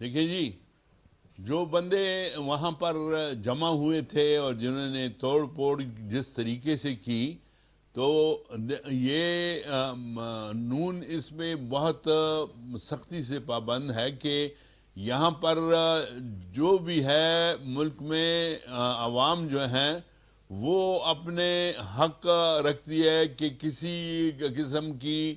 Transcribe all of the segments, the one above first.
دیکھیں جی، جو بندے وہاں پر جمع ہوئے تھے اور جنہوں نے توڑ پھوڑ جس طریقے سے کی، تو یہ نون اس میں بہت سختی سے پابند ہے کہ یہاں پر جو بھی ہے ملک میں عوام جو ہیں وہ اپنے حق رکھتی ہے کہ کسی قسم کی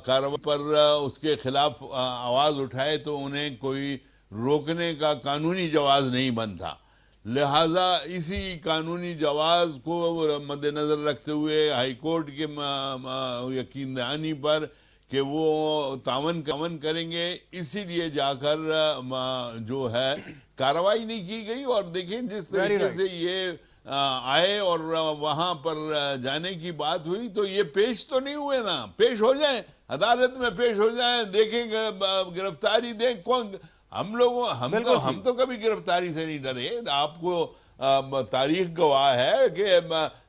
کارروائی پر اس کے خلاف آواز اٹھائے تو انہیں کوئی روکنے کا قانونی جواز نہیں بنتا. لہذا اسی قانونی جواز کو مد نظر رکھتے ہوئے ہائی کورٹ کے یقین دہانی پر کہ وہ تعاون کریں گے، اسی لیے جا کر جو ہے کارروائی نہیں کی گئی. اور دیکھیں جس طریقے سے یہ آئے اور وہاں پر جانے کی بات ہوئی تو یہ پیش تو نہیں ہوئے نا، پیش ہو جائیں، عدالت میں پیش ہو جائیں، دیکھیں گرفتاری دیں. کون ہم تو کبھی گرفتاری سے نہیں ڈرے. آپ کو تاریخ گواہ ہے کہ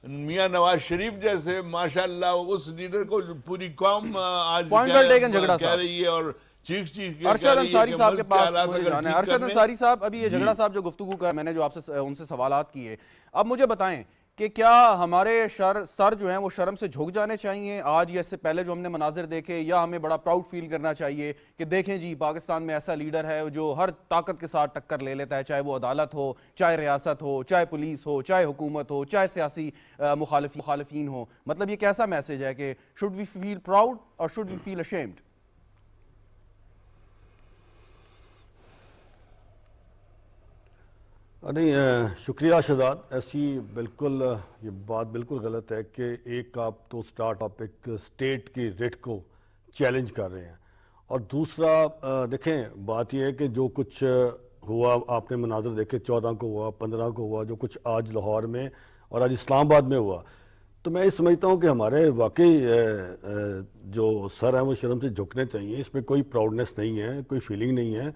میاں نواز شریف جیسے ماشاءاللہ اس لیڈر کو پوری قوم آج کہہ رہی ہے اور چیخ ارشد انصاری صاحب کے پاس مجھے جانا ہے. ارشد انصاری صاحب، ابھی یہ جھگڑا صاحب جو گفتگو کر میں نے جو آپ سے ان سے سوالات کیے، اب مجھے بتائیں کہ کیا ہمارے سر جو ہیں وہ شرم سے جھک جانے چاہیے آج یا اس سے پہلے جو ہم نے مناظر دیکھے، یا ہمیں بڑا پراؤڈ فیل کرنا چاہیے کہ دیکھیں جی پاکستان میں ایسا لیڈر ہے جو ہر طاقت کے ساتھ ٹکر لے لیتا ہے، چاہے وہ عدالت ہو، چاہے ریاست ہو، چاہے پولیس ہو، چاہے حکومت ہو، چاہے سیاسی مخالفین ہو. مطلب یہ کیسا میسج ہے کہ should we feel proud or should we feel ashamed؟ نہیں، شکریہ شہزاد. ایسی بالکل یہ بات بالکل غلط ہے کہ ایک آپ تو آپ ایک اسٹیٹ کی ریٹ کو چیلنج کر رہے ہیں، اور دوسرا دیکھیں بات یہ ہے کہ جو کچھ ہوا، آپ نے مناظر دیکھے 14 کو ہوا، 15 کو ہوا، جو کچھ آج لاہور میں اور آج اسلام آباد میں ہوا، تو میں یہ سمجھتا ہوں کہ ہمارے واقعی جو سر ہیں وہ شرم سے جھکنے چاہیے. اس میں کوئی پراؤڈنس نہیں ہے، کوئی فیلنگ نہیں ہے.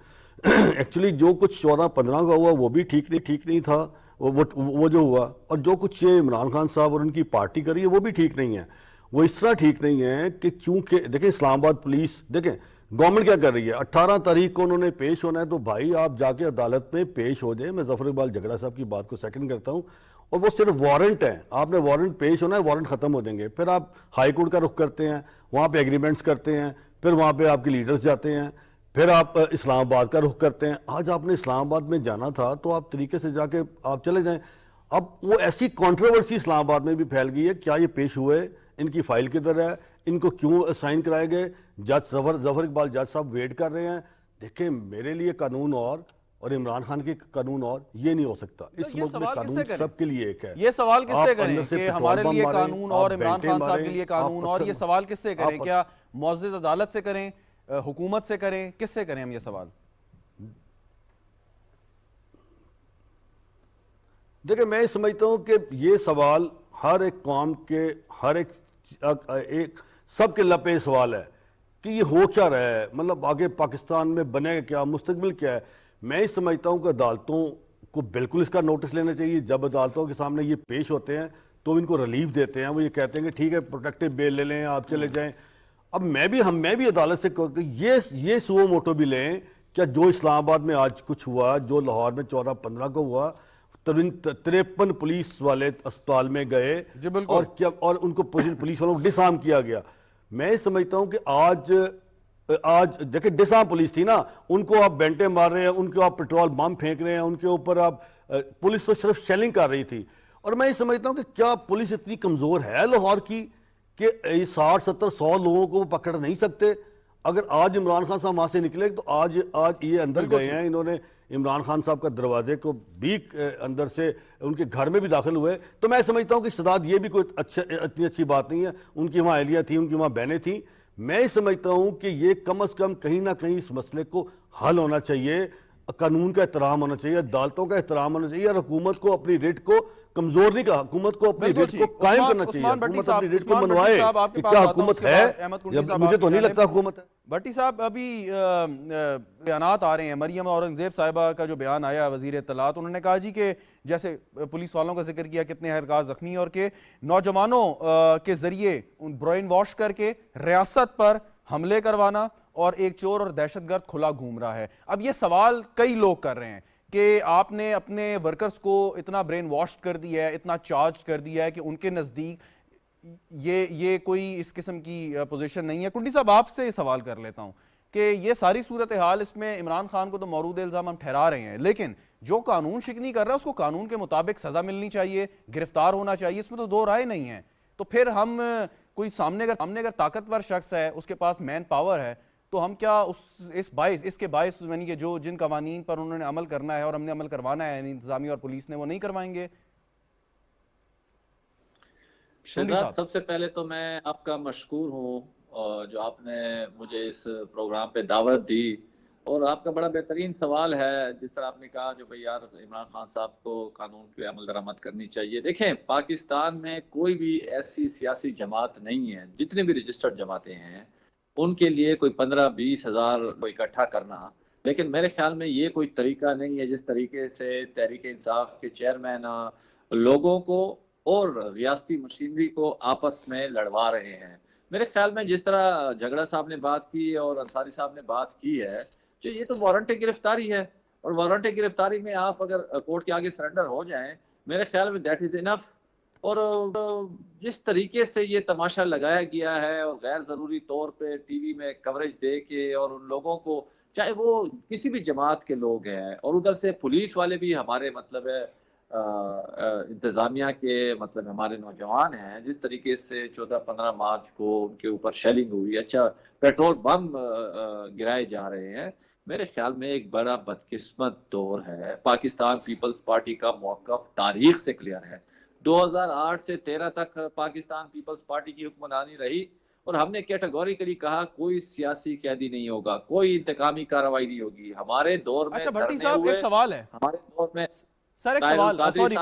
ایکچولی جو کچھ 14-15 کا ہوا وہ بھی ٹھیک نہیں تھا وہ جو ہوا، اور جو کچھ یہ عمران خان صاحب اور ان کی پارٹی کری ہے وہ بھی ٹھیک نہیں ہے. وہ اس طرح ٹھیک نہیں ہے کہ چونکہ دیکھیں اسلام آباد پولیس، دیکھیں گورنمنٹ کیا کر رہی ہے، 18 تاریخ کو انہوں نے پیش ہونا ہے، تو بھائی آپ جا کے عدالت میں پیش ہو جائیں. میں ظفر اقبال جھگڑا صاحب کی بات کو سیکنڈ کرتا ہوں، اور وہ صرف وارنٹ ہے، آپ نے وارنٹ پیش ہونا ہے، وارنٹ ختم ہو جائیں گے. پھر آپ ہائی کورٹ کا رخ کرتے ہیں، وہاں پہ ایگریمنٹس کرتے ہیں، پھر وہاں پہ آپ کے لیڈرز جاتے ہیں، پھر آپ اسلام آباد کا رخ کرتے ہیں. آج آپ نے اسلام آباد میں جانا تھا تو آپ طریقے سے جا کے آپ چلے جائیں. اب وہ ایسی کنٹروورسی اسلام آباد میں بھی پھیل گئی ہے، کیا یہ پیش ہوئے، ان کی فائل کدھر ہے، ان کو کیوں سائن کرائے گئے. جج ظفر اقبال جج صاحب ویٹ کر رہے ہیں. دیکھیں میرے لیے قانون اور عمران خان کے قانون اور یہ نہیں ہو سکتا. اس ملک میں قانون سب کے لیے ایک ہے. یہ سوال کس سے کریں کہ ہمارے لیے قانون اور عمران خان صاحب کے لیے قانون، اور یہ سوال کس سے کریں؟ کیا معزز عدالت سے کریں، حکومت سے کریں، کس سے کریں ہم یہ سوال؟ دیکھیں میں سمجھتا ہوں کہ یہ سوال ہر ایک قوم کے، ہر ایک سب کے لپے سوال ہے کہ یہ ہو کیا رہا ہے، مطلب آگے پاکستان میں بنے گا کیا، مستقبل کیا ہے. میں سمجھتا ہوں کہ عدالتوں کو بالکل اس کا نوٹس لینا چاہیے. جب عدالتوں کے سامنے یہ پیش ہوتے ہیں تو ان کو ریلیف دیتے ہیں، وہ یہ کہتے ہیں کہ ٹھیک ہے پروٹیکٹیو بیل لے لیں، آپ چلے جائیں. اب میں بھی عدالت سے کہوں کہ یہ سو موٹو بھی لیں کیا جو اسلام آباد میں آج کچھ ہوا، جو لاہور میں 14-15 کو ہوا، 53 پولیس والے اسپتال میں گئے اور ان کو پولیس والوں کو ڈس آرم کیا گیا. میں سمجھتا ہوں کہ آج دیکھیں ڈس آرم پولیس تھی نا، ان کو آپ بینٹے مار رہے ہیں، ان کو آپ پیٹرول بم پھینک رہے ہیں، ان کے اوپر آپ پولیس تو صرف شیلنگ کر رہی تھی. اور میں یہ سمجھتا ہوں کہ کیا پولیس اتنی کمزور ہے لاہور کی کہ 60-70-100 لوگوں کو وہ پکڑ نہیں سکتے؟ اگر آج عمران خان صاحب وہاں سے نکلے تو آج یہ اندر گئے ہیں، انہوں نے عمران خان صاحب کا دروازے کو بھی اندر سے ان کے گھر میں بھی داخل ہوئے. تو میں سمجھتا ہوں کہ شہزاد یہ بھی کوئی اتنی اچھی بات نہیں ہے. ان کی وہاں اہلیہ تھی، ان کی وہاں بہنیں تھیں. میں سمجھتا ہوں کہ یہ کم از کم کہیں نہ کہیں اس مسئلے کو حل ہونا چاہیے. قانون کا احترام ہونا چاہیے، عدالتوں کا احترام ہونا چاہیے، اور حکومت کو اپنی ریٹ کو کمزور نہیں کہا، حکومت کو اپنی ریٹ کو قائم کرنا چاہیے. حکومت اپنی ریٹ کو منوائے کہ کیا حکومت ہے، مجھے تو نہیں لگتا حکومت ہے. بھٹی صاحب ابھی بیانات آ رہے ہیں، مریم اورنگزیب صاحبہ کا جو بیان آیا وزیر اطلاعات، انہوں نے کہا جی کہ جیسے پولیس والوں کا ذکر کیا کتنے اہلکار زخمی، اور کہ نوجوانوں کے ذریعے برین واش کر کے ریاست پر حملے کروانا اور ایک چور اور دہشت گرد کھلا گھوم رہا ہے. اب یہ سوال کئی لوگ کر رہے ہیں کہ آپ نے اپنے ورکرز کو اتنا برین واش کر دیا ہے, اتنا چارج کر دیا ہے کہ ان کے نزدیک یہ کوئی اس قسم کی پوزیشن نہیں ہے. کنڈی صاحب آپ سے یہ سوال کر لیتا ہوں کہ یہ ساری صورتحال, اس میں عمران خان کو تو مورود الزام ہم ٹھہرا رہے ہیں, لیکن جو قانون شکنی کر رہا ہے اس کو قانون کے مطابق سزا ملنی چاہیے, گرفتار ہونا چاہیے, اس میں تو دو رائے نہیں ہیں. تو پھر ہم کوئی سامنے اگر طاقتور شخص ہے, اس کے پاس مین پاور ہے, تو ہم کیا اس کے باعث یعنی کہ جو جن قوانین پر انہوں نے عمل کرنا ہے اور ہم نے عمل کروانا ہے, یعنی انتظامیہ اور پولیس نے, وہ نہیں کروائیں گے؟ شہزاد, سب سے پہلے تو میں آپ کا مشکور ہوں جو آپ نے مجھے اس پروگرام پہ دعوت دی, اور آپ کا بڑا بہترین سوال ہے جس طرح آپ نے کہا جو بھئی یار عمران خان صاحب کو قانون پہ عمل درآمد کرنی چاہیے. دیکھیں, پاکستان میں کوئی بھی ایسی سیاسی جماعت نہیں ہے, جتنے بھی رجسٹرڈ جماعتیں ہیں ان کے لیے کوئی 15-20 ہزار کو اکٹھا کرنا, لیکن میرے خیال میں یہ کوئی طریقہ نہیں ہے جس طریقے سے تحریک انصاف کے چیئرمین لوگوں کو اور ریاستی مشینری کو آپس میں لڑوا رہے ہیں. میرے خیال میں جس طرح جھگڑا صاحب نے بات کی اور انصاری صاحب نے بات کی ہے, جو یہ تو وارنٹ گرفتاری ہے, اور وارنٹ گرفتاری میں آپ اگر کورٹ کے آگے سرنڈر ہو جائیں, میرے خیال میں دیٹ از انف. اور جس طریقے سے یہ تماشا لگایا گیا ہے اور غیر ضروری طور پہ ٹی وی میں کوریج دے کے, اور ان لوگوں کو, چاہے وہ کسی بھی جماعت کے لوگ ہیں, اور ادھر سے پولیس والے بھی ہمارے مطلب ہے انتظامیہ کے مطلب ہمارے نوجوان ہیں, جس طریقے سے 14-15 مارچ کو ان کے اوپر شیلنگ ہوئی, اچھا پیٹرول بم گرائے جا رہے ہیں. میرے خیال میں ایک بڑا بدقسمت دور ہے. پاکستان پیپلز پارٹی کا موقف تاریخ سے کلیئر ہے. 2008 سے 13 تک پاکستان پیپلز پارٹی کی حکمرانی رہی, اور ہم نے کیٹیگوریکلی کہا کوئی سیاسی قیدی نہیں ہوگا, کوئی انتقامی کارروائی نہیں ہوگی. ہمارے دور میں اچھا بھٹی صاحب, ایک سوال ہے ہمارے دور میں سر, ایک سوال, سوری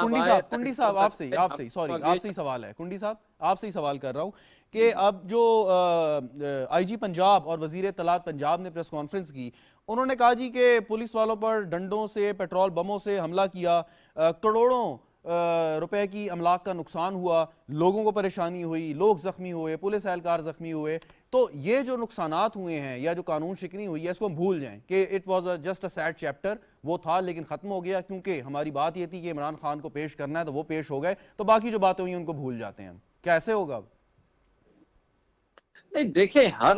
کنڈی صاحب آپ سے ہی سوال ہے. کنڈی صاحب آپ سے ہی سوال کر رہا ہوں کہ اب جو آئی جی پنجاب اور وزیر اطلاعات پنجاب نے پریس کانفرنس کی, انہوں نے کہا جی کہ پولیس والوں پر ڈنڈوں سے, پیٹرول بموں سے حملہ کیا, کروڑوں روپے کی املاک کا نقصان ہوا, لوگوں کو پریشانی ہوئی, لوگ زخمی ہوئے, پولیس اہلکار زخمی ہوئے. تو یہ جو نقصانات ہوئے ہیں یا جو قانون شکنی ہوئی ہے, اس کو ہم بھول جائیں کہ it was just a sad chapter, وہ تھا لیکن ختم ہو گیا, کیونکہ ہماری بات یہ تھی کہ عمران خان کو پیش کرنا ہے تو وہ پیش ہو گئے, تو باقی جو باتیں ہوئی ان کو بھول جاتے ہیں. کیسے ہوگا؟ نہیں, دیکھیں, ہر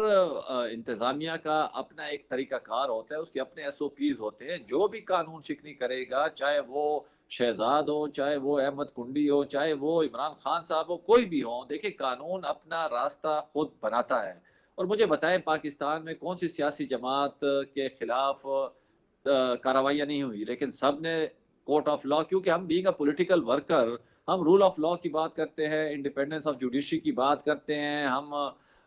انتظامیہ کا اپنا ایک طریقہ کار ہوتا ہے, اس کے اپنے ایس او پیز ہوتے ہیں. جو بھی قانون شکنی کرے گا, چاہے وہ شہزاد ہو, چاہے وہ احمد کنڈی ہو, چاہے وہ عمران خان صاحب ہو, کوئی بھی ہو, دیکھیں قانون اپنا راستہ خود بناتا ہے. اور مجھے بتائیں پاکستان میں کون سی سیاسی جماعت کے خلاف کارروائیاں نہیں ہوئی, لیکن سب نے کورٹ آف لا, کیونکہ ہم بینگ اے پولیٹیکل ورکر, ہم رول آف لا کی بات کرتے ہیں, انڈیپینڈنس آف جوڈیشری کی بات کرتے ہیں, ہم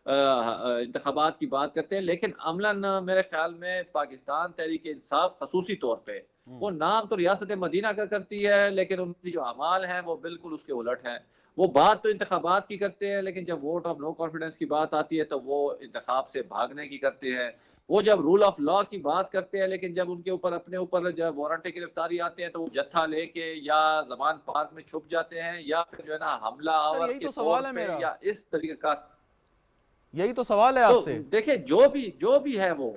انتخابات کی بات کرتے ہیں, لیکن عملاً میرے خیال میں پاکستان تحریک انصاف خصوصی طور پہ, وہ نام تو ریاست مدینہ کا کرتی ہے, لیکن ان کی جو اعمال ہیں وہ بالکل اس کے الٹ ہیں. وہ بات تو انتخابات کی کرتے ہیں, لیکن جب ووٹ آف نو کانفیڈنس کی بات آتی ہے تو وہ انتخاب سے بھاگنے کی کرتے ہیں. وہ جب رول آف لا کی بات کرتے ہیں, لیکن جب ان کے اوپر اپنے اوپر جب وارنٹ گرفتاری آتے ہیں تو وہ جتھا لے کے یا زمان پارک میں چھپ جاتے ہیں, یا پھر جو ہے نا حملہ آور کے طور پہ, یا اس طریقے کا. یہی تو سوال ہے آپ سے. دیکھیں, جو بھی ہے وہ,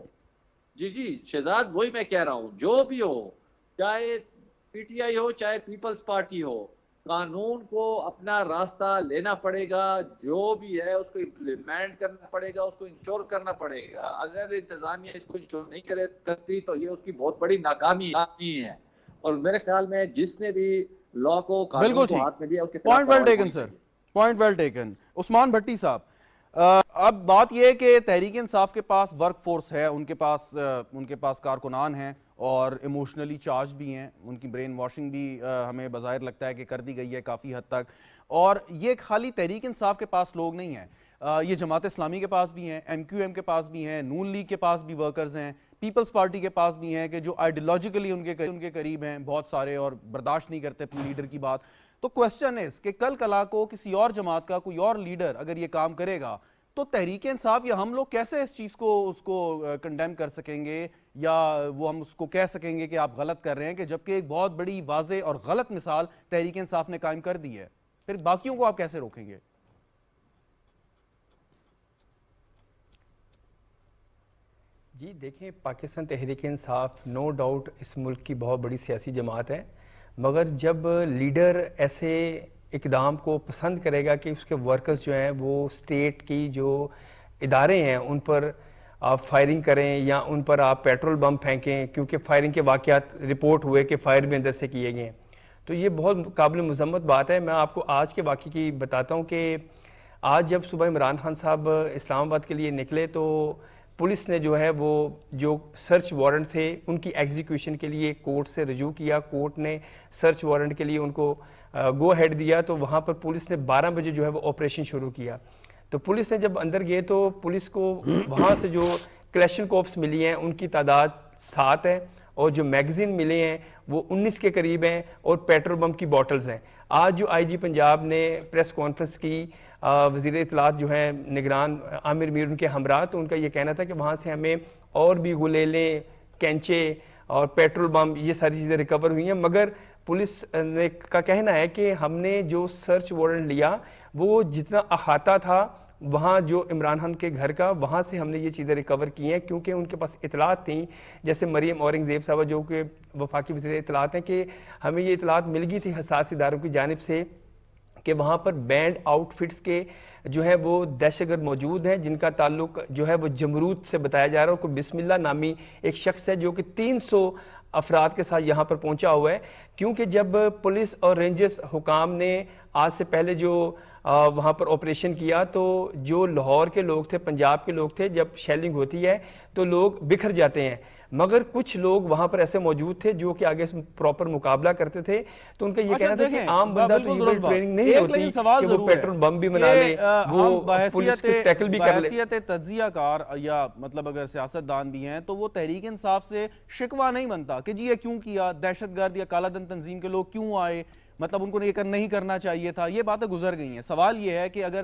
جی شہزاد, وہی میں کہہ رہا ہوں, جو بھی ہو, چاہے پی ٹی آئی ہو, چاہے پیپلز پارٹی ہو, قانون کو اپنا راستہ لینا پڑے گا. جو بھی ہے اس کو امپلیمنٹ کرنا پڑے گا, اس کو انشور کرنا پڑے گا. اگر انتظامیہ اس کو انشور نہیں کرتی تو یہ اس کی بہت بڑی ناکامی ہے. اور میرے خیال میں جس نے بھی لا کو, قانون کو ہاتھ میں لیا, اس کے پوائنٹ ویل ٹیکن سر, پوائنٹ ویل ٹیکن. عثمان بھٹی صاحب, اب بات یہ ہے کہ تحریک انصاف کے پاس ورک فورس ہے, ان کے پاس کارکنان ہیں اور ایموشنلی چارج بھی ہیں, ان کی برین واشنگ بھی ہمیں بظاہر لگتا ہے کہ کر دی گئی ہے کافی حد تک. اور یہ خالی تحریک انصاف کے پاس لوگ نہیں ہیں, یہ جماعت اسلامی کے پاس بھی ہیں, ایم کیو ایم کے پاس بھی ہیں, نون لیگ کے پاس بھی ورکرز ہیں, پیپلز پارٹی کے پاس بھی ہیں کہ جو آئیڈیولوجیکلی ان کے قریب ہیں بہت سارے اور برداشت نہیں کرتے اپنے لیڈر کی بات. تو کوسچن ہے کہ کل کلا کو کسی اور جماعت کا کوئی اور لیڈر اگر یہ کام کرے گا تو تحریک انصاف یا ہم لوگ کیسے اس چیز کو اس کو کنڈیم کر سکیں گے, یا وہ ہم اس کو کہہ سکیں گے کہ آپ غلط کر رہے ہیں, کہ جبکہ ایک بہت بڑی واضح اور غلط مثال تحریک انصاف نے قائم کر دی ہے. پھر باقیوں کو آپ کیسے روکیں گے؟ جی دیکھیں، پاکستان تحریک انصاف نو ڈاؤٹ اس ملک کی بہت بڑی سیاسی جماعت ہے، مگر جب لیڈر ایسے اقدام کو پسند کرے گا کہ اس کے ورکرز جو ہیں وہ اسٹیٹ کی جو ادارے ہیں ان پر آپ فائرنگ کریں یا ان پر آپ پیٹرول بم پھینکیں، کیونکہ فائرنگ کے واقعات رپورٹ ہوئے کہ فائر بھی اندر سے کیے گئے ہیں، تو یہ بہت قابل مذمت بات ہے۔ میں آپ کو آج کے واقعے کی بتاتا ہوں کہ آج جب صبح عمران خان صاحب اسلام آباد کے لیے نکلے تو پولیس نے جو ہے وہ جو سرچ وارنٹ تھے ان کی ایگزیکیوشن کے لیے کورٹ سے رجوع کیا، کورٹ نے سرچ وارنٹ کے لیے ان کو گو ہیڈ دیا، تو وہاں پر پولیس نے 12 بجے جو ہے وہ آپریشن شروع کیا۔ تو پولیس نے جب اندر گئے تو پولیس کو وہاں سے جو کلیشن کوپس ملی ہیں ان کی تعداد 7 ہے، اور جو میگزین ملے ہیں وہ 19 کے قریب ہیں، اور پیٹرول بم کی بوٹلز ہیں۔ آج جو آئی جی پنجاب نے پریس کانفرنس کی، وزیر اطلاعات جو ہیں نگران عامر میر ان کے ہمراہ، تو ان کا یہ کہنا تھا کہ وہاں سے ہمیں اور بھی گلیلیں، کینچے اور پیٹرول بم یہ ساری چیزیں ریکور ہوئی ہیں، مگر پولیس نے کا کہنا ہے کہ ہم نے جو سرچ وارنٹ لیا وہ جتنا احاطہ تھا وہاں جو عمران خان کے گھر کا، وہاں سے ہم نے یہ چیزیں ریکور کی ہیں، کیونکہ ان کے پاس اطلاعات تھیں، جیسے مریم اورنگزیب صاحبہ جو کہ وفاقی وزیر اطلاعات ہیں، کہ ہمیں یہ اطلاعات مل گئی تھی حساس اداروں کی جانب سے کہ وہاں پر بینڈ آؤٹ فٹس کے جو ہے وہ دہشت گرد موجود ہیں، جن کا تعلق جو ہے وہ جمرود سے بتایا جا رہا ہے، کوئی بسم اللہ نامی ایک شخص ہے جو کہ 300 افراد کے ساتھ یہاں پر پہنچا ہوا ہے، کیونکہ جب پولیس اور رینجرز حکام نے آج سے پہلے جو وہاں پر آپریشن کیا تو جو لاہور کے لوگ تھے، پنجاب کے لوگ تھے، جب شیلنگ ہوتی ہے تو لوگ بکھر جاتے ہیں، مگر کچھ لوگ وہاں پر ایسے موجود تھے جو کہ آگے پراپر مقابلہ کرتے تھے، تو ان کا یہ کہنا تھا کہ عام بندہ تو یہ ٹریننگ نہیں ہوتی کہ وہ پیٹرول بم بھی بنا لے، وہ پولیس کو ٹیکل بھی کر لے۔ بحیثیت تجزیہ کار یا مطلب اگر سیاست دان بھی ہیں تو وہ تحریک انصاف سے شکوہ نہیں بنتا کہ جی یہ کیوں کیا، دہشت گرد یا کالا دن تنظیم کے لوگ کیوں آئے، مطلب ان کو یہ نہیں کرنا چاہیے تھا، یہ باتیں گزر گئی ہیں۔ سوال یہ ہے کہ اگر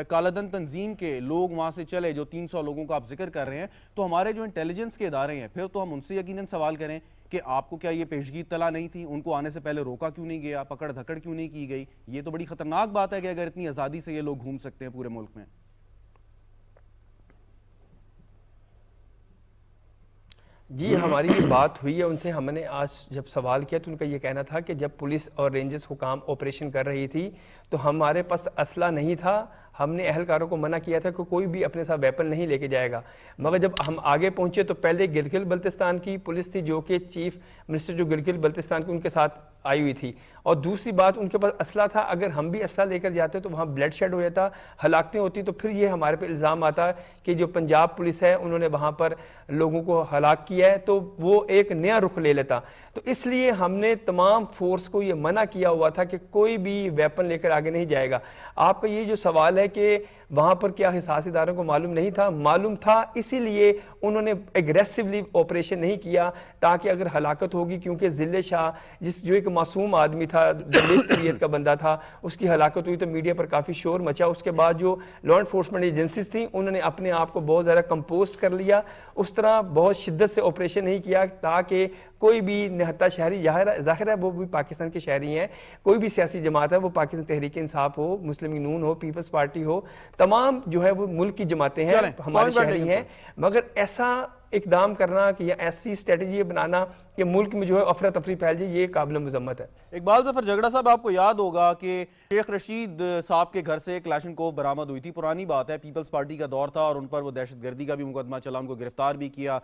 کالا دن تنظیم کے لوگ وہاں سے چلے، جو 300 لوگوں کا آپ ذکر کر رہے ہیں، تو ہمارے جو انٹیلیجنس کے ادارے ہیں پھر تو ہم ان سے یقیناً سوال کریں کہ آپ کو کیا یہ پیشگی اطلاع نہیں تھی، ان کو آنے سے پہلے روکا کیوں نہیں گیا، پکڑ دھکڑ کیوں نہیں کی گئی؟ یہ تو بڑی خطرناک بات ہے کہ اگر اتنی آزادی سے یہ لوگ گھوم سکتے ہیں پورے ملک میں۔ جی ہماری یہ بات ہوئی ہے ان سے، ہم نے آج جب سوال کیا تو ان کا یہ کہنا تھا کہ جب پولیس اور رینجرز حکام آپریشن کر رہی تھی تو ہمارے پاس اسلحہ نہیں تھا، ہم نے اہلکاروں کو منع کیا تھا کہ کوئی بھی اپنے ساتھ ویپن نہیں لے کے جائے گا، مگر جب ہم آگے پہنچے تو پہلے گلگت بلتستان کی پولیس تھی جو کہ چیف منسٹر جو گلگت بلتستان کی ان کے ساتھ آئی ہوئی تھی، اور دوسری بات ان کے پاس اسلحہ تھا، اگر ہم بھی اسلحہ لے کر جاتے تو وہاں بلڈ شیڈ ہو جاتا، ہلاکتیں ہوتی، تو پھر یہ ہمارے پہ الزام آتا کہ جو پنجاب پولیس ہے انہوں نے وہاں پر لوگوں کو ہلاک کیا ہے، تو وہ ایک نیا رخ لے لیتا۔ تو اس لیے ہم نے تمام فورس کو یہ منع کیا ہوا تھا کہ کوئی بھی ویپن لے کر آگے نہیں جائے گا۔ آپ کا یہ جو سوال ہے کہ وہاں پر کیا حساس اداروں کو معلوم نہیں تھا، معلوم تھا، اسی لیے انہوں نے ایگریسولی آپریشن نہیں کیا تاکہ اگر ہلاکت ہوگی، کیونکہ ذل شاہ جو ایک معصوم آدمی تھا، درویش طبیعت کا بندہ تھا، اس کی ہلاکت ہوئی تو میڈیا پر کافی شور مچا، اس کے بعد جو لا انفورسمنٹ ایجنسیز تھیں انہوں نے اپنے آپ کو بہت زیادہ کمپوزڈ کر لیا، اس طرح بہت شدت سے آپریشن نہیں کیا تاکہ کوئی بھی نہتا شہری، ظاہر ہے وہ بھی پاکستان کے شہری ہیں، کوئی بھی سیاسی جماعت ہے، وہ پاکستان تحریک انصاف ہو، مسلم لیگ نون ہو، پیپلز پارٹی ہو، تمام جو ہے وہ ملک کی جماعتیں ہیں، ہمارے شہری ہیں، مگر ایسا اقدام کرنا کہ یا ایسی اسٹریٹجی بنانا کہ ملک میں جو ہے افراتفری پھیل جائے، یہ قابل مذمت ہے۔ اقبال ظفر جھگڑا صاحب، آپ کو یاد ہوگا کہ شیخ رشید صاحب کے گھر سے کلاشن کوف برآمد ہوئی تھی، پرانی بات ہے، پیپلز پارٹی کا دور تھا اور ان پر وہ دہشت گردی کا بھی مقدمہ چلا، ان کو گرفتار بھی کیا،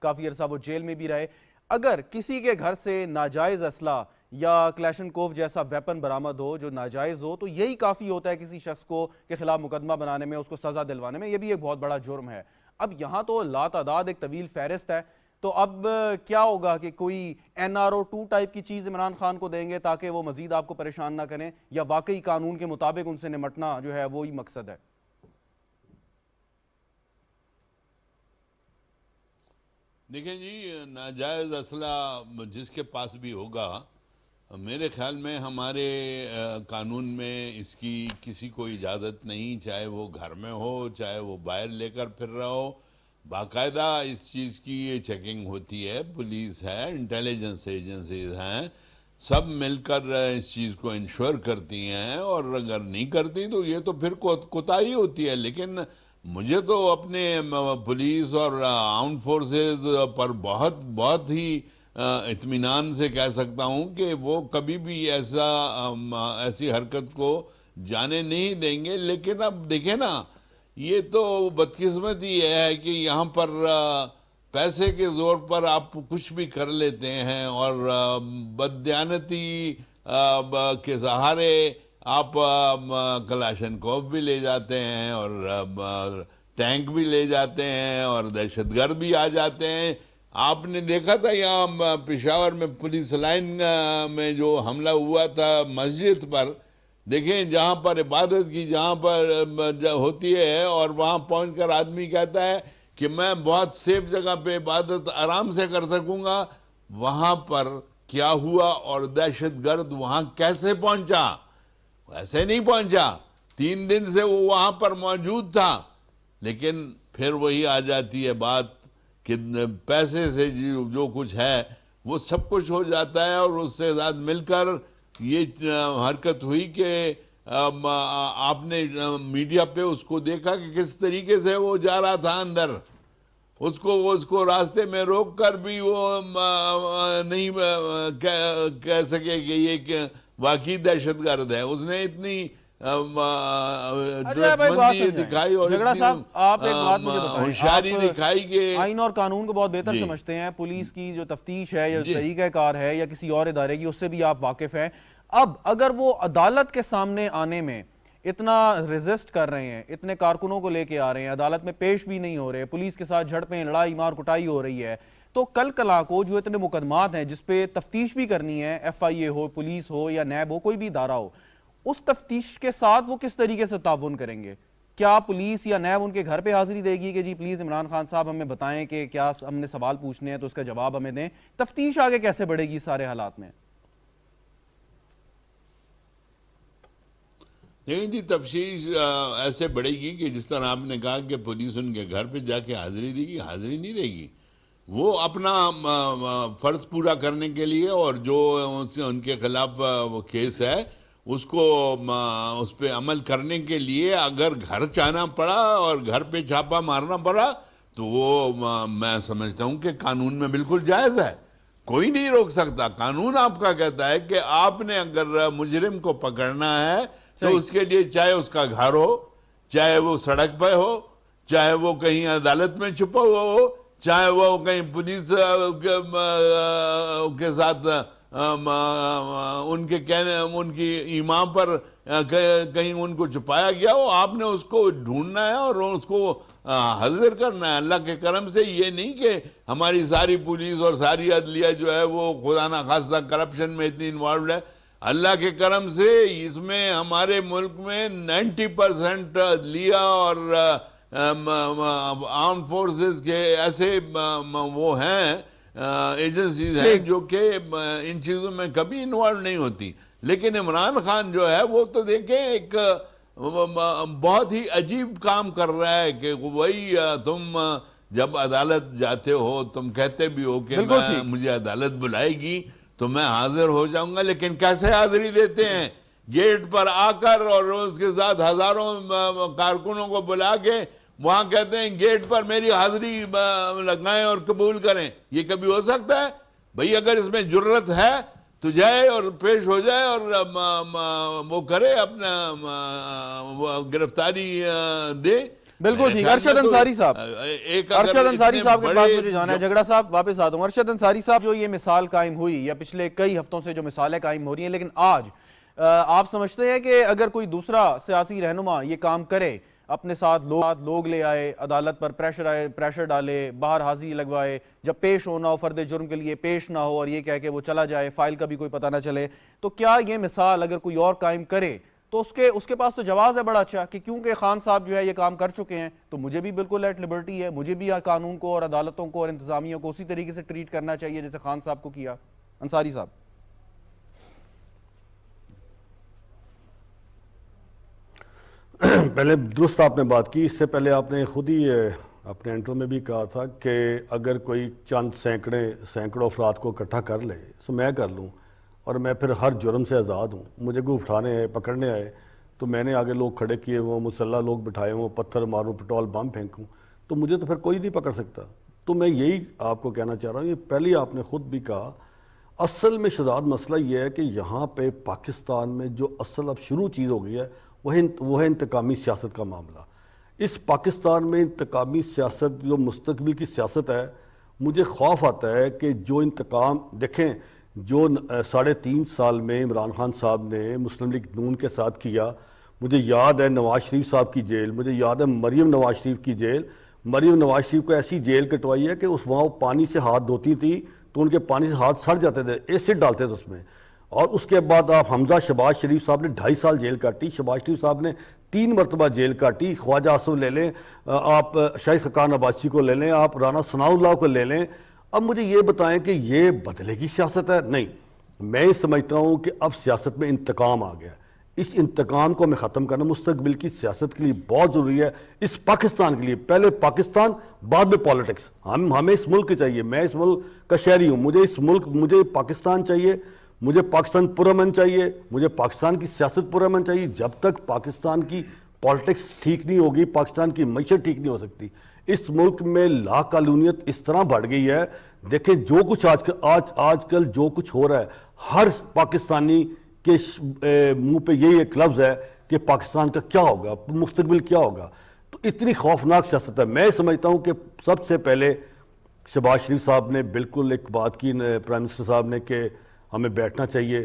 کافی عرصہ وہ جیل میں بھی رہے۔ اگر کسی کے گھر سے ناجائز اسلحہ یا کلیشن کوف جیسا ویپن برآمد ہو جو ناجائز ہو تو یہی کافی ہوتا ہے کسی شخص کو کے خلاف مقدمہ بنانے میں، اس کو سزا دلوانے میں، یہ بھی ایک بہت بڑا جرم ہے۔ اب یہاں تو لاتعداد ایک طویل فہرست ہے، تو اب کیا ہوگا کہ کوئی NRO 2 ٹائپ کی چیز عمران خان کو دیں گے تاکہ وہ مزید آپ کو پریشان نہ کریں، یا واقعی قانون کے مطابق ان سے نمٹنا جو ہے وہی مقصد ہے؟ دیکھیں جی، ناجائز اسلحہ جس کے پاس بھی ہوگا، میرے خیال میں ہمارے قانون میں اس کی کسی کو اجازت نہیں، چاہے وہ گھر میں ہو چاہے وہ باہر لے کر پھر رہا ہو، باقاعدہ اس چیز کی یہ چیکنگ ہوتی ہے، پولیس ہے، انٹیلیجنس ایجنسیز ہیں، سب مل کر اس چیز کو انشور کرتی ہیں، اور اگر نہیں کرتی تو یہ تو پھر کوتاہی ہوتی ہے، لیکن مجھے تو اپنے پولیس اور آرمڈ فورسز پر بہت ہی اطمینان سے کہہ سکتا ہوں کہ وہ کبھی بھی ایسی حرکت کو جانے نہیں دیں گے. لیکن اب دیکھیں نا, یہ تو بدقسمتی ہے کہ یہاں پر پیسے کے زور پر آپ کچھ بھی کر لیتے ہیں, اور بددیانتی کے سہارے آپ کلاشنکوف بھی لے جاتے ہیں, اور ٹینک بھی لے جاتے ہیں, اور دہشت گرد بھی آ جاتے ہیں. آپ نے دیکھا تھا یہاں پشاور میں پولیس لائن میں جو حملہ ہوا تھا مسجد پر, دیکھیں جہاں پر عبادت کی جہاں پر ہوتی ہے, اور وہاں پہنچ کر آدمی کہتا ہے کہ میں بہت سیف جگہ پہ عبادت آرام سے کر سکوں گا, وہاں پر کیا ہوا اور دہشت گرد وہاں کیسے پہنچا؟ ایسے نہیں پہنچا, 3 دن سے وہ وہاں پر موجود تھا. لیکن پھر وہی آ جاتی ہے بات کہ پیسے سے جو کچھ ہے وہ سب کچھ ہو جاتا ہے. اور اس سے ساتھ مل کر یہ حرکت ہوئی کہ آپ نے میڈیا پہ اس کو دیکھا کہ کس طریقے سے وہ جا رہا تھا اندر, اس کو راستے میں روک کر بھی وہ نہیں کہہ سکے کہ یہ واقعی دہشت گرد ہے. اس نے اتنی جرأتمندی دکھائی اور جھگڑا صاحب آپ ایک بات مجھے بتائیں, ہوشیاری دکھائی کہ آئین اور قانون کو بہت بہتر سمجھتے ہیں, پولیس کی جو تفتیش ہے یا طریقہ کار ہے یا کسی اور ادارے کی, اس سے بھی آپ واقف ہیں. اب اگر وہ عدالت کے سامنے آنے میں اتنا ریزسٹ کر رہے ہیں, اتنے کارکنوں کو لے کے آ رہے ہیں, عدالت میں پیش بھی نہیں ہو رہے, پولیس کے ساتھ جھڑپیں, لڑائی مار کٹائی ہو رہی ہے, تو کل کلا کو جو اتنے مقدمات ہیں جس پہ تفتیش بھی کرنی ہے, FIA ہو, پولیس ہو یا نیب ہو, کوئی بھی ادارہ ہو, اس تفتیش کے ساتھ وہ کس طریقے سے تعاون کریں گے؟ کیا پولیس یا نیب ان کے گھر پہ حاضری دے گی کہ جی پلیز عمران خان صاحب ہمیں بتائیں کہ کیا ہم نے سوال پوچھنے ہیں تو اس کا جواب ہمیں دیں؟ تفتیش آگے کیسے بڑھے گی سارے حالات میں؟ نہیں جی, تفتیش ایسے بڑھے گی کہ جس طرح آپ نے کہا کہ پولیس ان کے گھر پہ جا کے حاضری دے گی, حاضری نہیں دے گی. وہ اپنا فرض پورا کرنے کے لیے اور جو ان کے خلاف کیس ہے اس کو اس پہ عمل کرنے کے لیے اگر گھر جانا پڑا اور گھر پہ چھاپا مارنا پڑا تو وہ میں سمجھتا ہوں کہ قانون میں بالکل جائز ہے, کوئی نہیں روک سکتا. قانون آپ کا کہتا ہے کہ آپ نے اگر مجرم کو پکڑنا ہے تو اس کے لیے چاہے اس کا گھر ہو, چاہے وہ سڑک پہ ہو, چاہے وہ کہیں عدالت میں چھپا ہوا ہو, چاہے وہ کہیں پولیس کے ساتھ ان کی امام پر کہیں ان کو چھپایا گیا ہو, آپ نے اس کو ڈھونڈنا ہے اور اس کو حاضر کرنا ہے. اللہ کے کرم سے یہ نہیں کہ ہماری ساری پولیس اور ساری عدلیہ جو ہے وہ خدا نخواستہ کرپشن میں اتنی انوالوڈ ہے. اللہ کے کرم سے اس میں ہمارے ملک میں 90% عدلیہ اور آرمڈ فورسز کے ایسے وہ ہیں ایجنسیز ہیں جو کہ ان چیزوں میں کبھی انوالو نہیں ہوتی. لیکن عمران خان جو ہے وہ تو دیکھیں ایک بہت ہی عجیب کام کر رہا ہے کہ وہی تم جب عدالت جاتے ہو تم کہتے بھی ہو کہ مجھے عدالت بلائے گی تو میں حاضر ہو جاؤں گا, لیکن کیسے حاضری دیتے ہیں؟ گیٹ پر آ کر اور اس کے ساتھ ہزاروں کارکنوں کو بلا کے وہاں کہتے ہیں گیٹ پر میری حاضری لگائیں اور قبول کریں. یہ کبھی ہو سکتا ہے؟ بھئی اگر اس میں جرت ہے تو جائے اور پیش ہو جائے اور وہ کرے, اپنا گرفتاری دے. بالکل ٹھیک. ارشد انصاری صاحب, ارشد انصاری صاحب کے پاس مجھے جانا ہے. جھگڑا صاحب واپس آتا ہوں. ارشد انصاری صاحب, جو یہ مثال قائم ہوئی یا پچھلے کئی ہفتوں سے جو مثالیں قائم ہو رہی ہیں, لیکن آج آپ سمجھتے ہیں کہ اگر کوئی دوسرا سیاسی رہنما یہ کام کرے, اپنے ساتھ لوگ لے آئے, عدالت پر پریشر ڈالے, باہر حاضری لگوائے, جب پیش ہونا ہو فرد جرم کے لیے پیش نہ ہو اور یہ کہہ کہ وہ چلا جائے, فائل کا بھی کوئی پتہ نہ چلے, تو کیا یہ مثال اگر کوئی اور قائم کرے تو اس کے پاس تو جواز ہے بڑا اچھا کہ کیونکہ خان صاحب جو ہے یہ کام کر چکے ہیں تو مجھے بھی بالکل ایٹ لبرٹی ہے, مجھے بھی قانون کو اور عدالتوں کو اور انتظامیہ کو اسی طریقے سے ٹریٹ کرنا چاہیے جیسے خان صاحب کو کیا. انصاری صاحب. پہلے درست آپ نے بات کی, اس سے پہلے آپ نے خود ہی اپنے انٹرو میں بھی کہا تھا کہ اگر کوئی چند سینکڑوں افراد کو اکٹھا کر لے تو میں کر لوں اور میں پھر ہر جرم سے آزاد ہوں, مجھے کوئی اٹھانے آئے پکڑنے آئے تو میں نے آگے لوگ کھڑے کیے ہوں، مسلح لوگ بٹھائے ہوں، پتھر ماروں، پٹرول بم پھینکوں، تو مجھے تو پھر کوئی نہیں پکڑ سکتا۔ تو میں یہی آپ کو کہنا چاہ رہا ہوں، یہ پہلے آپ نے خود بھی کہا، اصل میں شہزاد مسئلہ یہ ہے کہ یہاں پہ پاکستان میں جو اصل اب شروع چیز ہو گئی ہے وہ ہے انتقامی سیاست کا معاملہ۔ اس پاکستان میں انتقامی سیاست جو مستقبل کی سیاست ہے، مجھے خوف آتا ہے کہ جو انتقام دیکھیں جو 3.5 سال میں عمران خان صاحب نے مسلم لیگ نون کے ساتھ کیا، مجھے یاد ہے نواز شریف صاحب کی جیل، مجھے یاد ہے مریم نواز شریف کی جیل، مریم نواز شریف کو ایسی جیل کٹوائی ہے کہ وہاں پانی سے ہاتھ دھوتی تھی تو ان کے پانی سے ہاتھ سڑ جاتے تھے، ایسڈ ڈالتے تھے اس میں۔ اور اس کے بعد آپ حمزہ شہباز شریف صاحب نے 2.5 سال جیل کاٹی، شہباز شریف صاحب نے 3 مرتبہ جیل کاٹی، خواجہ آصف لے لیں، آپ شاہد خاقان عباسی کو لے لیں، آپ رانا ثناء اللہ کو لے لیں۔ اب مجھے یہ بتائیں کہ یہ بدلے کی سیاست ہے؟ نہیں، میں سمجھتا ہوں کہ اب سیاست میں انتقام آ گیا ہے، اس انتقام کو ہمیں ختم کرنا مستقبل کی سیاست کے لیے بہت ضروری ہے، اس پاکستان کے لیے۔ پہلے پاکستان، بعد میں پالیٹکس۔ ہمیں اس ملک چاہیے، میں اس ملک کا شہری ہوں، مجھے پاکستان چاہیے، مجھے پاکستان پرامن چاہیے، مجھے پاکستان کی سیاست پرامن چاہیے۔ جب تک پاکستان کی پالیٹکس ٹھیک نہیں ہوگی، پاکستان کی معیشت ٹھیک نہیں ہو سکتی۔ اس ملک میں لا قانونیت اس طرح بڑھ گئی ہے، دیکھیں جو کچھ آج کل جو کچھ ہو رہا ہے، ہر پاکستانی کے منہ پہ یہی ایک لفظ ہے کہ پاکستان کا کیا ہوگا، مستقبل کیا ہوگا۔ تو اتنی خوفناک سیاست ہے۔ میں سمجھتا ہوں کہ سب سے پہلے شہباز شریف صاحب نے بالکل ایک بات کی پرائم منسٹر صاحب نے کہ ہمیں بیٹھنا چاہیے،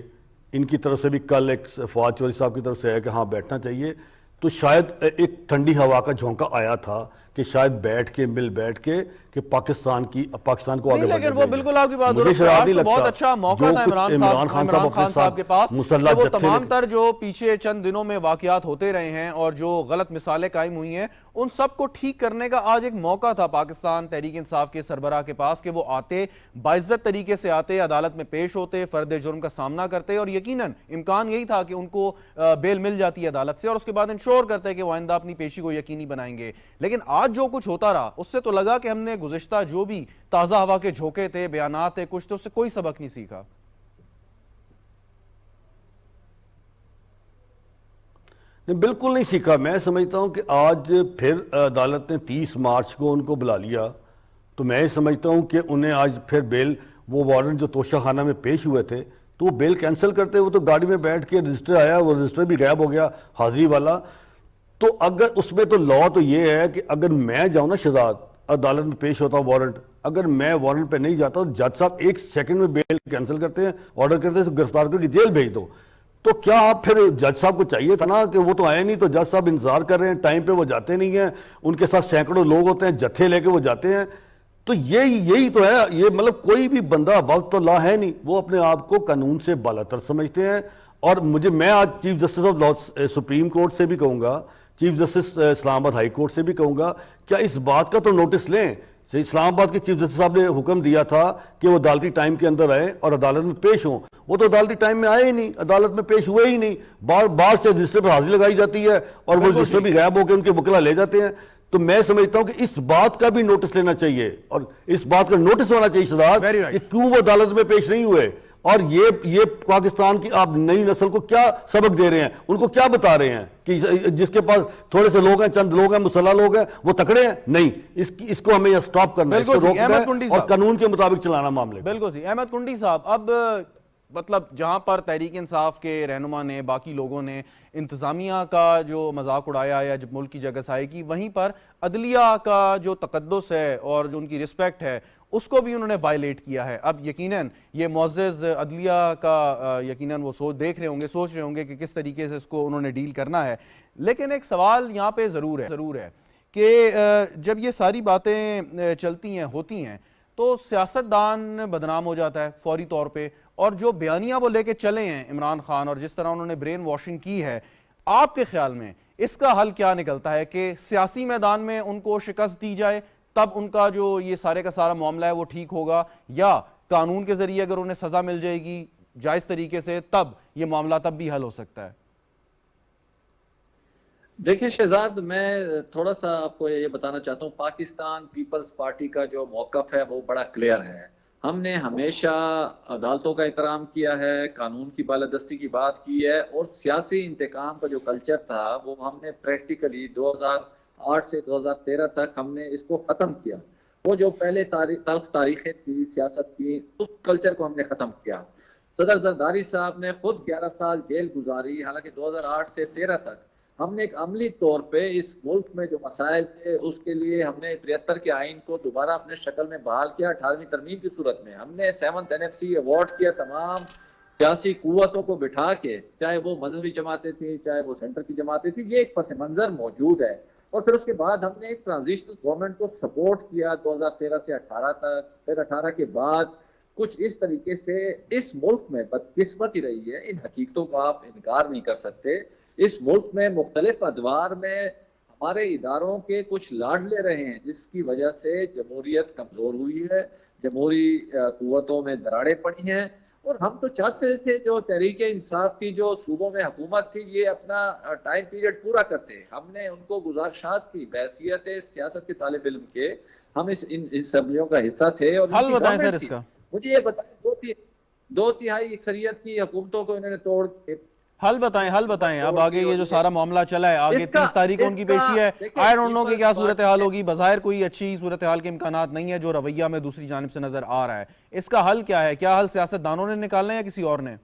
ان کی طرف سے بھی کل ایک فواد چودھری صاحب کی طرف سے ہے کہ ہاں بیٹھنا چاہیے، تو شاید ایک ٹھنڈی ہوا کا جھونکا آیا تھا کہ شاید بیٹھ کے کہ پاکستان کو آگے بڑھنا لیکن وہ بالکل آپ کی بات درست ہے۔ آج تو بہت اچھا موقع تھا عمران خان صاحب کے پاس کہ وہ تمام تر جو پیچھے چند دنوں میں واقعات ہوتے رہے ہیں اور جو غلط مثالیں قائم ہوئی ہیں ان سب کو ٹھیک کرنے کا آج ایک موقع تھا پاکستان تحریک انصاف کے سربراہ کے پاس کہ وہ آتے، باعزت طریقے سے آتے، عدالت میں پیش ہوتے، فرد جرم کا سامنا کرتے، اور یقیناً امکان یہی تھا کہ ان کو بیل مل جاتی ہے عدالت سے، اور اس کے بعد انشور کرتے کہ وہ آئندہ اپنی پیشی کو یقینی بنائیں گے۔ لیکن آج جو کچھ ہوتا رہا اس سے تو لگا کہ ہم نے گزشتہ جو بھی تازہ ہوا کے جھوکے تھے، بیانات تھے، کچھ تو اس سے کوئی سبق نہیں سیکھا۔ بالکل نہیں سیکھا۔ میں سمجھتا ہوں کہ آج پھر عدالت نے 30 مارچ کو ان کو بلا لیا، تو میں سمجھتا ہوں کہ انہیں آج پھر بیل، وہ وارنٹ جو توشہ خانہ میں پیش ہوئے تھے تو وہ بیل کینسل کرتے، وہ تو گاڑی میں بیٹھ کے رجسٹر آیا، وہ رجسٹر بھی غائب ہو گیا حاضری والا۔ تو اگر اس میں تو لا تو یہ ہے کہ اگر میں جاؤں نا شہزاد، عدالت میں پیش ہوتا وارنٹ، اگر میں وارنٹ پہ نہیں جاتا تو جج صاحب 1 سیکنڈ میں بیل کینسل کرتے ہیں، آرڈر کرتے ہیں تو گرفتار کر کے جیل بھیج دو۔ تو کیا آپ پھر جج صاحب کو چاہیے تھا نا کہ وہ تو آئے نہیں، تو جج صاحب انتظار کر رہے ہیں، ٹائم پہ وہ جاتے نہیں ہیں، ان کے ساتھ سینکڑوں لوگ ہوتے ہیں، جتھے لے کے وہ جاتے ہیں۔ تو یہی تو ہے، یہ مطلب کوئی بھی بندہ وقت تو لا ہے نہیں، وہ اپنے آپ کو قانون سے بالاتر سمجھتے ہیں۔ اور میں آج chief justice of law supreme court سے بھی کہوں گا، چیف جسٹس اسلام آباد ہائی کورٹ سے بھی کہوں گا، کیا اس بات کا تو نوٹس لیں۔ اسلام آباد کے چیف جسٹس صاحب نے حکم دیا تھا کہ وہ عدالتی ٹائم کے اندر آئے اور عدالت میں پیش ہوں، وہ تو عدالتی ٹائم میں آئے ہی نہیں، عدالت میں پیش ہوئے ہی نہیں، بار سے رجسٹر پر حاضری لگائی جاتی ہے اور وہ رجسٹر بھی غائب ہو کے ان کے وکلا لے جاتے ہیں۔ تو میں سمجھتا ہوں کہ اس بات کا بھی نوٹس لینا چاہیے، اور اس بات کا نوٹس ہونا چاہیے شہزاد کہ کیوں وہ عدالت میں پیش نہیں ہوئے، اور یہ پاکستان کی آپ نئی نسل کو کیا سبق دے رہے ہیں، ان کو کیا بتا رہے ہیں کہ جس کے پاس تھوڑے سے لوگ ہیں، چند لوگ ہیں، مسلح لوگ ہیں، وہ تکڑے ہیں؟ نہیں، اس کو ہمیں سٹاپ کرنا ہے، اس کو روکنا ہے اور قانون کے مطابق چلانا معاملے۔ بالکل جی احمد کنڈی صاحب، اب مطلب جہاں پر تحریک انصاف کے رہنما نے، باقی لوگوں نے انتظامیہ کا جو مذاق اڑایا یا جب ملک کی جگہ سائی کی، وہیں پر عدلیہ کا جو تقدس ہے اور جو ان کی رسپیکٹ ہے اس کو بھی انہوں نے وائلیٹ کیا ہے۔ اب یقیناً یہ معزز عدلیہ کا یقیناً وہ سوچ رہے ہوں گے کہ کس طریقے سے اس کو انہوں نے ڈیل کرنا ہے، لیکن ایک سوال یہاں پہ ضرور ہے کہ جب یہ ساری باتیں چلتی ہیں، ہوتی ہیں، تو سیاستدان بدنام ہو جاتا ہے فوری طور پہ، اور جو بیانیہ وہ لے کے چلے ہیں عمران خان اور جس طرح انہوں نے برین واشنگ کی ہے، آپ کے خیال میں اس کا حل کیا نکلتا ہے؟ کہ سیاسی میدان میں ان کو شکست دی جائے تب ان کا جو یہ سارے کا سارا معاملہ ہے وہ ٹھیک ہوگا، یا قانون کے ذریعے اگر انہیں سزا مل جائے گی جائز طریقے سے تب یہ معاملہ تب بھی حل ہو سکتا ہے؟ دیکھیں شہزاد، میں تھوڑا سا آپ کو یہ بتانا چاہتا ہوں، پاکستان پیپلز پارٹی کا جو موقف ہے وہ بڑا کلیئر ہے۔ ہم نے ہمیشہ عدالتوں کا احترام کیا ہے، قانون کی بالادستی کی بات کی ہے، اور سیاسی انتقام کا جو کلچر تھا وہ ہم نے پریکٹیکلی 2008 سے 2013 تک ہم نے اس کو ختم کیا. وہ جو پہلے تلخ تاریخیں تھی سیاست کی، اس کلچر کو ہم نے ختم کیا. صدر زرداری صاحب نے خود 11 سال جیل گزاری، حالانکہ 2008 سے 13 تک ہم نے ایک عملی طور پہ اس ملک میں جو مسائل تھے اس کے لیے ہم نے 73 کے آئین کو دوبارہ اپنے شکل میں بحال کیا. 18ویں ترمیم کی صورت میں ہم نے 7th NFC ایوارڈ کیا تمام سیاسی قوتوں کو بٹھا کے، چاہے وہ مذہبی جماعتیں تھیں چاہے وہ سینٹر کی جماعتیں تھیں. یہ ایک پس منظر موجود ہے. اور پھر اس کے بعد ہم نے ایک ٹرانزیشنل گورنمنٹ کو سپورٹ کیا 2013 سے 18 تک. پھر 18 کے بعد کچھ اس طریقے سے اس ملک میں بدقسمتی رہی ہے. ان حقیقتوں کو آپ انکار نہیں کر سکتے. اس ملک میں مختلف ادوار میں ہمارے اداروں کے کچھ لاڈلے رہے ہیں، جس کی وجہ سے جمہوریت کمزور ہوئی ہے، جمہوری قوتوں میں دراڑیں پڑی ہیں. اور ہم تو چاہتے تھے جو تحریک انصاف کی جو صوبوں میں حکومت تھی یہ اپنا ٹائم پیریڈ پورا کرتے. ہم نے ان کو گزارشات کی بحیثیت سیاست کے طالب علم کے، ہم ان اسمبلیوں کا حصہ تھے. اور حل بتائیں سر اس کا. مجھے یہ بتائیں، 2/3 اکثریت کی حکومتوں کو انہوں نے توڑ کے حل بتائیں. اب آگے یہ جو سارا معاملہ چلا ہے، آگے 30 تاریخ کو ان کی پیشی ہے. آئی ڈونٹ نو کہ کیا صورتحال ہوگی. بظاہر کوئی اچھی صورتحال کے امکانات نہیں ہے جو رویہ میں دوسری جانب سے نظر آ رہا ہے. اس کا حل کیا ہے؟ کیا حل سیاست دانوں نے نکالنا ہے یا کسی اور نے؟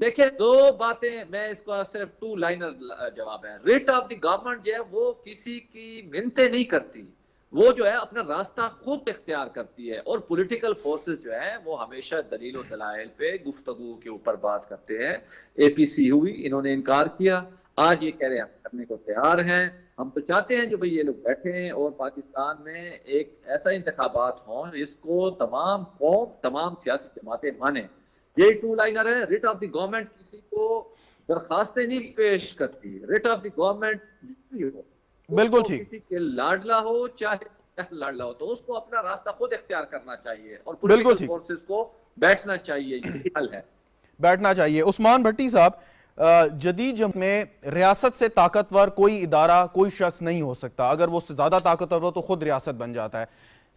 دیکھیں، دو باتیں، میں اس کو صرف 2 لائنر جواب ہے. ریٹ آف دی گورنمنٹ جو ہے وہ کسی کی منتیں نہیں کرتی، وہ جو ہے اپنا راستہ خود اختیار کرتی ہے. اور پولیٹیکل فورسز جو ہیں وہ ہمیشہ دلیل و دلائل پہ گفتگو کے اوپر بات کرتے ہیں. APC ہوئی، انہوں نے انکار کیا، آج یہ کہہ رہے ہیں ہم کرنے کو تیار ہیں. ہم تو چاہتے ہیں جو بھئی یہ لوگ بیٹھے ہیں اور پاکستان میں ایک ایسا انتخابات ہوں اس کو تمام قوم، تمام سیاسی جماعتیں مانیں. یہ 2 لائنر ہے. ریٹ آف دی گورنمنٹ کسی کو درخواستیں نہیں پیش کرتی. ریٹ آف دی گورنمنٹ بالکل ٹھیک، کسی کے لاڈلا ہو چاہے لاڈلا ہو تو اس کو اپنا راستہ خود اختیار کرنا چاہیے اور بالکل پولیٹیکل ٹھیک، فورسز کو بیٹھنا چاہیے. یہی حل ہے، بیٹھنا چاہیے. عثمان بھٹی صاحب، جدید جمہوریت میں ریاست سے طاقتور کوئی ادارہ، کوئی شخص نہیں ہو سکتا. اگر وہ زیادہ طاقتور ہو تو خود ریاست بن جاتا ہے.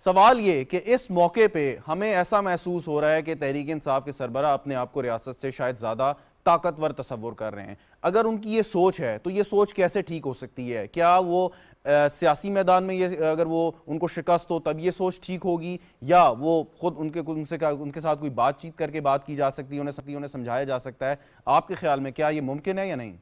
سوال یہ کہ اس موقع پہ ہمیں ایسا محسوس ہو رہا ہے کہ تحریک انصاف کے سربراہ اپنے آپ کو ریاست سے شاید زیادہ طاقتور تصور کر رہے ہیں. اگر ان کی یہ سوچ ہے تو یہ سوچ کیسے ٹھیک ہو سکتی ہے؟ کیا وہ سیاسی میدان میں یہ اگر وہ ان کو شکست ہو تب یہ سوچ ٹھیک ہوگی، یا وہ خود ان کے ساتھ کوئی بات چیت کر کے بات کی جا سکتی ہے، انہیں سمجھایا جا سکتا ہے؟ آپ کے خیال میں کیا یہ ممکن ہے یا نہیں؟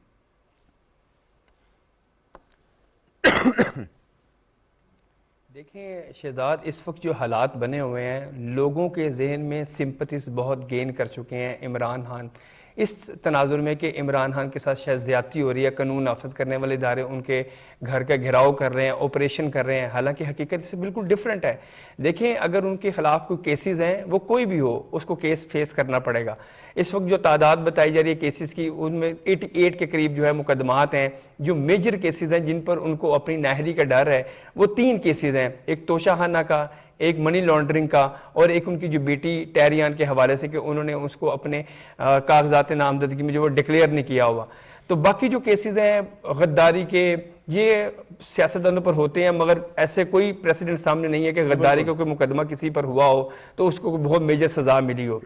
دیکھیں شہزاد، اس وقت جو حالات بنے ہوئے ہیں، لوگوں کے ذہن میں سمپتیز بہت گین کر چکے ہیں عمران خان. اس تناظر میں کہ عمران خان کے ساتھ شاید زیادتی ہو رہی ہے، قانون نافذ کرنے والے ادارے ان کے گھر کا گھراؤ کر رہے ہیں، آپریشن کر رہے ہیں، حالانکہ حقیقت اس سے بالکل ڈیفرنٹ ہے. دیکھیں، اگر ان کے خلاف کوئی کیسز ہیں، وہ کوئی بھی ہو اس کو کیس فیس کرنا پڑے گا. اس وقت جو تعداد بتائی جا رہی ہے کیسز کی، ان میں 88 کے قریب جو ہے مقدمات ہیں. جو میجر کیسز ہیں جن پر ان کو اپنی نااہلی کا ڈر ہے، وہ 3 کیسز ہیں. ایک توشہ خانہ کا، ایک منی لانڈرنگ کا، اور ایک ان کی جو بیٹی ٹیریان کے حوالے سے کہ انہوں نے اس کو اپنے کاغذات نامزدگی میں جو وہ ڈکلیئر نہیں کیا ہوا. تو باقی جو کیسز ہیں غداری کے، یہ سیاستدانوں پر ہوتے ہیں، مگر ایسے کوئی پریسیڈنٹ سامنے نہیں ہے کہ غداری کا کوئی مقدمہ کسی پر ہوا ہو تو اس کو بہت میجر سزا ملی ہو.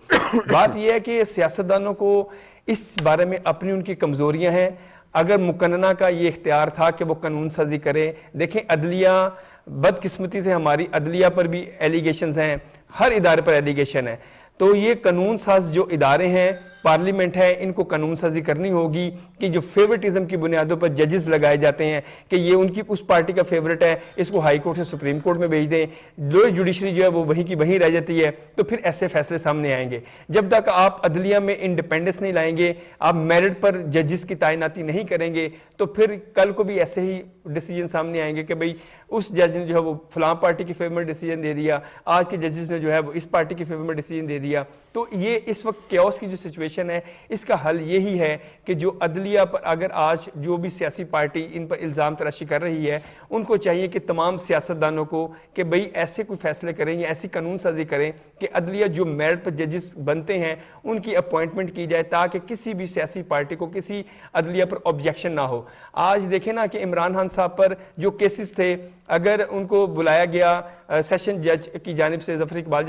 بات یہ ہے کہ سیاستدانوں کو اس بارے میں اپنی ان کی کمزوریاں ہیں. اگر مقننہ کا یہ اختیار تھا کہ وہ قانون سازی کرے، دیکھیں عدلیہ، بدقسمتی سے ہماری عدلیہ پر بھی ایلیگیشنز ہیں، ہر ادارے پر ایلیگیشن ہے. تو یہ قانون ساز جو ادارے ہیں، پارلیمنٹ ہے، ان کو قانون سازی کرنی ہوگی کہ جو فیورٹزم کی بنیادوں پر ججز لگائے جاتے ہیں کہ یہ ان کی اس پارٹی کا فیورٹ ہے، اس کو ہائی کورٹ سے سپریم کورٹ میں بھیج دیں، لوئر جوڈیشری جو ہے وہ وہیں کی وہیں رہ جاتی ہے. تو پھر ایسے فیصلے سامنے آئیں گے. جب تک آپ عدلیہ میں انڈیپینڈنس نہیں لائیں گے، آپ میرٹ پر ججز کی تعیناتی نہیں کریں گے، تو پھر کل کو بھی ایسے ہی ڈیسیجن سامنے آئیں گے کہ بھئی اس جج نے جو ہے وہ فلاں پارٹی کی فیور میں ڈیسیجن دے دیا، آج کے ججز نے جو ہے وہ اس پارٹی کی فیور میں ڈیسیجن دے دیا. تو یہ اس وقت کیوس کی جو سچویشن ہے، اس کا حل یہی ہے کہ جو عدلیہ پر اگر آج جو بھی سیاسی پارٹی ان پر الزام تراشی کر رہی ہے، ان کو چاہیے کہ تمام سیاستدانوں کو کہ بھئی ایسے کوئی فیصلے کریں یا ایسی قانون سازی کریں کہ عدلیہ جو میرٹ پر ججز بنتے ہیں ان کی اپوائنٹمنٹ کی جائے، تاکہ کسی بھی سیاسی پارٹی کو کسی عدلیہ پر آبجیکشن نہ ہو. آج دیکھیں نا کہ عمران خان صاحب پر جو کیسز تھے، اگر ان کو بلایا گیا سیشن جج کی جانب سے ظفر اقبال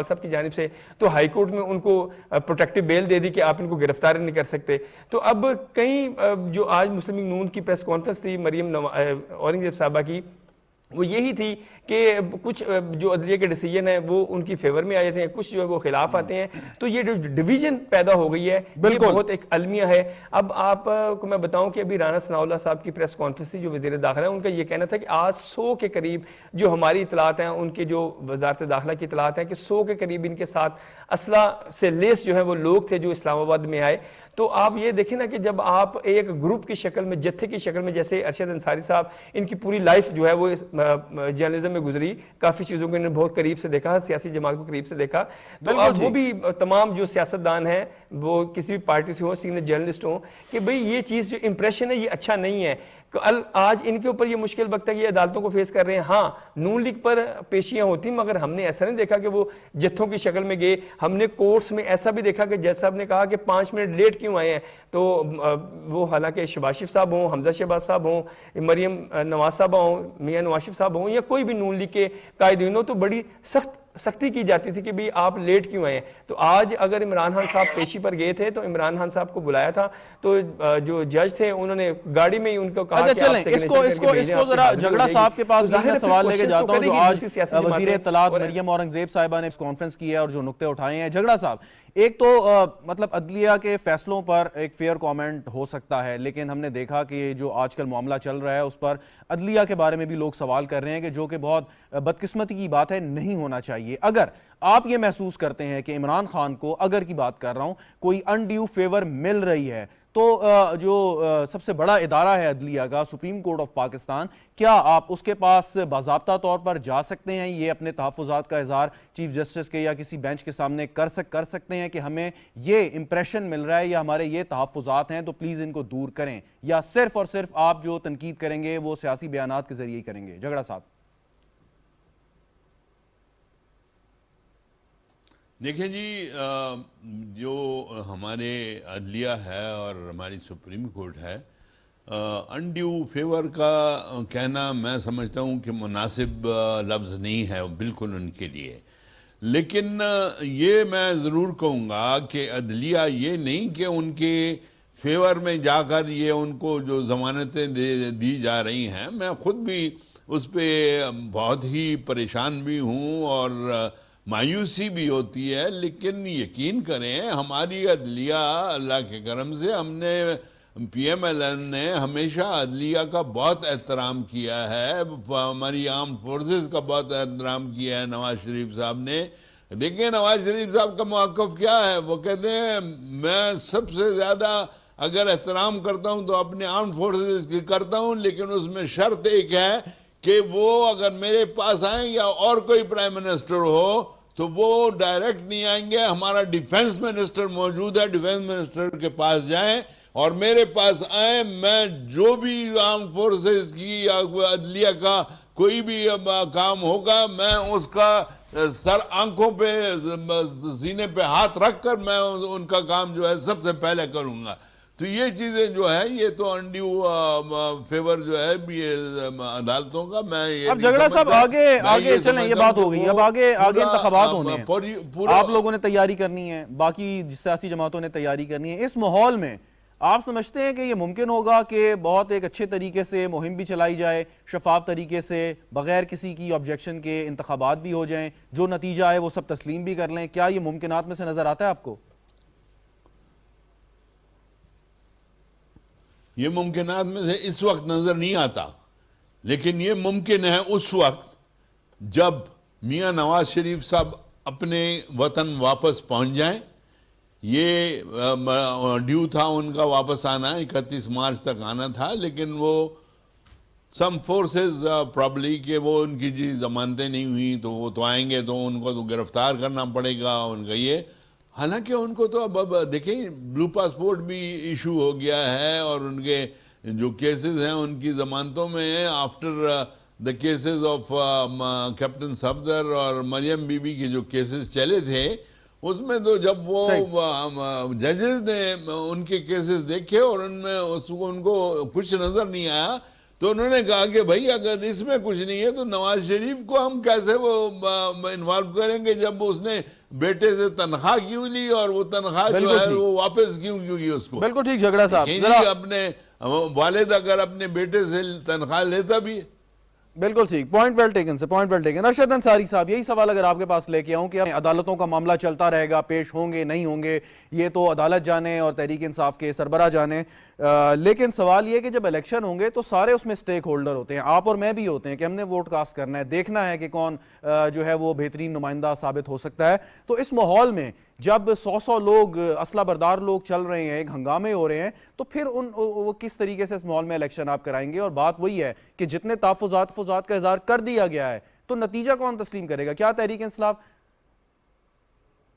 صاحب کی جانب سے، تو ہائی کورٹ میں ان کو پروٹیکٹیو بیل دے دی کہ آپ ان کو گرفتار نہیں کر سکتے. تو اب کئی جو آج مسلم لیگ نون کی پریس کانفرنس تھی مریم اورنگزیب صاحبہ کی، وہ یہی تھی کہ کچھ جو عدلیہ کے ڈیسیجن ہیں وہ ان کی فیور میں آ جاتے ہیں، کچھ جو ہے وہ خلاف آتے ہیں. تو یہ جو ڈویژن پیدا ہو گئی ہے یہ بہت ایک المیہ ہے. اب آپ کو میں بتاؤں کہ ابھی رانا ثناء اللہ صاحب کی پریس کانفرنس تھی جو وزیر داخلہ ہے، ان کا یہ کہنا تھا کہ آج 100 کے قریب جو ہماری اطلاعات ہیں، ان کے جو وزارت داخلہ کی اطلاعات ہیں کہ 100 کے قریب ان کے ساتھ اسلحہ سے لیس جو ہے وہ لوگ تھے جو اسلام آباد میں آئے. تو آپ یہ دیکھیں نا کہ جب آپ ایک گروپ کی شکل میں، جتھے کی شکل میں، جیسے ارشد انصاری صاحب، ان کی پوری لائف جو ہے وہ جرنلزم میں گزری، کافی چیزوں کو انہوں نے بہت قریب سے دیکھا، سیاسی جماعت کو قریب سے دیکھا. تو اب وہ بھی تمام جو سیاستدان ہیں وہ کسی بھی پارٹی سے ہوں، سینئر جرنلسٹ ہوں، کہ بھئی یہ چیز جو امپریشن ہے یہ اچھا نہیں ہے. آج ان کے اوپر یہ مشکل وقت ہے کہ یہ عدالتوں کو فیس کر رہے ہیں. ہاں نون لیگ پر پیشیاں ہوتی مگر ہم نے ایسا نہیں دیکھا کہ وہ جتھوں کی شکل میں گئے. ہم نے کورٹس میں ایسا بھی دیکھا کہ جیسا آپ نے کہا کہ 5 منٹ لیٹ کیوں آئے ہیں. تو وہ حالانکہ شہباز شریف صاحب ہوں، حمزہ شہباز صاحب ہوں، مریم نواز صاحبہ ہوں، میاں نواز شریف صاحب ہوں، یا کوئی بھی نون لیگ کے قائدین ہوں، تو بڑی سختی کی جاتی تھی کہ بھی آپ لیٹ کیوں آئے ہیں. تو آج اگر عمران خان صاحب پیشی پر گئے تھے تو عمران خان صاحب کو بلایا تھا، تو جو جج تھے انہوں نے گاڑی میں ہی ان کو کہا کہ چلیں اس کو ذرا جھگڑا صاحب کے پاس میں سوال لے کے جاتا ہوں جو آج وزیر اطلاعات مریم اورنگزیب صاحبہ نے کانفرنس کی ہے اور جو نقطے اٹھائے ہیں. جھگڑا صاحب، ایک تو مطلب عدلیہ کے فیصلوں پر ایک فیئر کامنٹ ہو سکتا ہے، لیکن ہم نے دیکھا کہ جو آج کل معاملہ چل رہا ہے اس پر عدلیہ کے بارے میں بھی لوگ سوال کر رہے ہیں کہ جو کہ بہت بدقسمتی کی بات ہے، نہیں ہونا چاہیے. اگر آپ یہ محسوس کرتے ہیں کہ عمران خان کو، اگر کی بات کر رہا ہوں، کوئی انڈیو فیور مل رہی ہے، تو جو سب سے بڑا ادارہ ہے عدلیہ کا، سپریم کورٹ آف پاکستان، کیا آپ اس کے پاس باضابطہ طور پر جا سکتے ہیں، یہ اپنے تحفظات کا اظہار چیف جسٹس کے یا کسی بینچ کے سامنے کر سکتے ہیں کہ ہمیں یہ امپریشن مل رہا ہے یا ہمارے یہ تحفظات ہیں تو پلیز ان کو دور کریں، یا صرف اور صرف آپ جو تنقید کریں گے وہ سیاسی بیانات کے ذریعے ہی کریں گے؟ جھگڑا صاحب. دیکھیں جی، جو ہمارے عدلیہ ہے اور ہماری سپریم کورٹ ہے، انڈیو فیور کا کہنا میں سمجھتا ہوں کہ مناسب لفظ نہیں ہے بالکل ان کے لیے. لیکن یہ میں ضرور کہوں گا کہ عدلیہ یہ نہیں کہ ان کے فیور میں جا کر یہ ان کو جو ضمانتیں دی جا رہی ہیں، میں خود بھی اس پہ بہت ہی پریشان بھی ہوں اور مایوسی بھی ہوتی ہے. لیکن یقین کریں ہماری عدلیہ اللہ کے کرم سے، ہم نے پی ایم ایل این نے ہمیشہ عدلیہ کا بہت احترام کیا ہے، ہماری آرم فورسز کا بہت احترام کیا ہے. نواز شریف صاحب نے، دیکھیں نواز شریف صاحب کا موقف کیا ہے، وہ کہتے ہیں میں سب سے زیادہ اگر احترام کرتا ہوں تو اپنے آرم فورسز کی کرتا ہوں، لیکن اس میں شرط ایک ہے کہ وہ اگر میرے پاس آئیں یا اور کوئی پرائم منسٹر ہو تو وہ ڈائریکٹ نہیں آئیں گے. ہمارا ڈیفنس منسٹر موجود ہے، ڈیفنس منسٹر کے پاس جائیں اور میرے پاس آئیں. میں جو بھی آرم فورسز کی یا عدلیہ کا کوئی بھی کام ہوگا، میں اس کا سر آنکھوں پہ سینے پہ ہاتھ رکھ کر میں ان کا کام جو ہے سب سے پہلے کروں گا. تو یہ چیزیں جو ہے یہ تو انڈیو فیور جو ہے عدالتوں کا، میں یہ اب جھگڑا صاحب آگے چلیں، یہ بات ہو گئی، اب آگے انتخابات ہونے ہیں، آپ لوگوں نے تیاری کرنی ہے، باقی سیاسی جماعتوں نے تیاری کرنی ہے. اس ماحول میں آپ سمجھتے ہیں کہ یہ ممکن ہوگا کہ بہت ایک اچھے طریقے سے مہم بھی چلائی جائے، شفاف طریقے سے، بغیر کسی کی آبجیکشن کے انتخابات بھی ہو جائیں، جو نتیجہ آئے وہ سب تسلیم بھی کر لیں؟ کیا یہ ممکنات میں سے نظر آتا ہے آپ کو؟ یہ ممکنات میں سے اس وقت نظر نہیں آتا، لیکن یہ ممکن ہے اس وقت جب میاں نواز شریف صاحب اپنے وطن واپس پہنچ جائیں. یہ ڈیو تھا ان کا واپس آنا، 31 مارچ تک آنا تھا، لیکن وہ سم فورسز پرابلی کہ وہ ان کی جی ضمانتیں نہیں ہوئی تو وہ تو آئیں گے تو ان کو تو گرفتار کرنا پڑے گا ان کا. یہ حالانکہ ان کو تو اب دیکھیں بلو پاسپورٹ بھی ایشو ہو گیا ہے اور ان کے جو کیسز ہیں ان کی ضمانتوں میں after the cases of captain Safdar اور مریم بی بی کے جو کیسز چلے تھے، اس میں تو جب وہ ججز نے ان کے کیسز دیکھے اور ان میں ان کو کچھ نظر نہیں آیا تو انہوں نے کہا کہ بھائی اگر اس میں کچھ نہیں ہے تو نواز شریف کو ہم کیسے وہ انوالو کریں گے جب اس نے بیٹے سے تنخواہ کیوں لی اور وہ تنخواہ جو بالکل ہے ٹھیک، وہ واپس کیوں کی اس کو. بالکل ٹھیک جھگڑا صاحب. دیکھیں ذرا جی اپنے والد اگر اپنے بیٹے سے تنخواہ لیتا بھی ہے. بالکل ٹھیک، point well taken sir, point well taken. Arshad Ansari صاحب، یہی سوال اگر آپ کے پاس لے کے آؤں کہ عدالتوں کا معاملہ چلتا رہے گا، پیش ہوں گے نہیں ہوں گے، یہ تو عدالت جانے اور تحریک انصاف کے سربراہ جانے، لیکن سوال یہ کہ جب الیکشن ہوں گے تو سارے اس میں سٹیک ہولڈر ہوتے ہیں، آپ اور میں بھی ہوتے ہیں کہ ہم نے ووٹ کاسٹ کرنا ہے، دیکھنا ہے کہ کون جو ہے وہ بہترین نمائندہ ثابت ہو سکتا ہے. تو اس ماحول میں جب 100 لوگ اسلحہ بردار لوگ چل رہے ہیں، ایک ہنگامے ہو رہے ہیں، تو پھر وہ کس طریقے سے اس ماحول میں الیکشن آپ کرائیں گے؟ اور بات وہی ہے کہ جتنے تحفظات کا اظہار کر دیا گیا ہے تو نتیجہ کون تسلیم کرے گا؟ کیا تحریک انصاف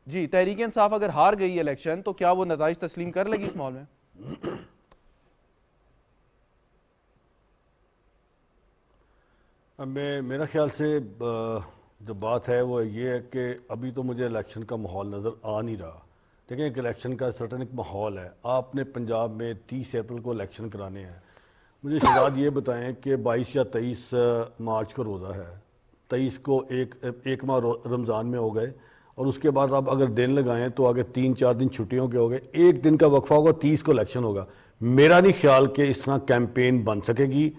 جی تحریک انصاف اگر ہار گئی الیکشن تو کیا وہ نتائج تسلیم کر لے گی اس ماحول میں؟ میرا خیال سے جو بات ہے وہ یہ ہے کہ ابھی تو مجھے الیکشن کا ماحول نظر آ نہیں رہا. دیکھیں ایک الیکشن کا سرٹن ایک ماحول ہے. آپ نے پنجاب میں 30 اپریل کو الیکشن کرانے ہیں. مجھے شہزاد یہ بتائیں کہ 22 یا 23 مارچ کو روزہ ہے, 23 کو ایک ماہ رمضان میں ہو گئے, اور اس کے بعد آپ اگر دن لگائیں تو آگے 3-4 دن چھٹیوں کے ہو گئے, ایک دن کا وقفہ ہوگا, 30 کو الیکشن ہوگا. میرا نہیں خیال کہ اس طرح کیمپین بن سکے گی,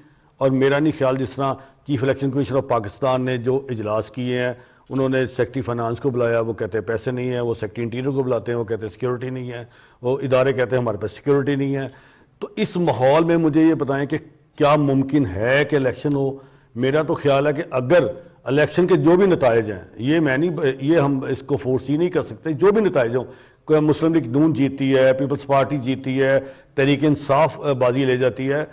اور میرا نہیں خیال جس طرح chief election commissioner of Pakistan نے جو اجلاس کیے ہیں, انہوں نے سیکٹری فائنانس کو بلایا, وہ کہتے ہیں پیسے نہیں ہیں, وہ سیکٹری انٹیریئر کو بلاتے ہیں, وہ کہتے ہیں سیکیورٹی نہیں ہے, وہ ادارے کہتے ہیں ہمارے پاس سیکیورٹی نہیں ہے. تو اس ماحول میں مجھے یہ بتائیں کہ کیا ممکن ہے کہ الیکشن ہو؟ میرا تو خیال ہے کہ اگر الیکشن کے جو بھی نتائج ہیں, یہ ہم اس کو فورسی نہیں کر سکتے, جو بھی نتائج ہوں, کوئی مسلم لیگ نون جیتی ہے, پیپلز پارٹی جیتی ہے, تحریک انصاف بازی لے جاتی ہے,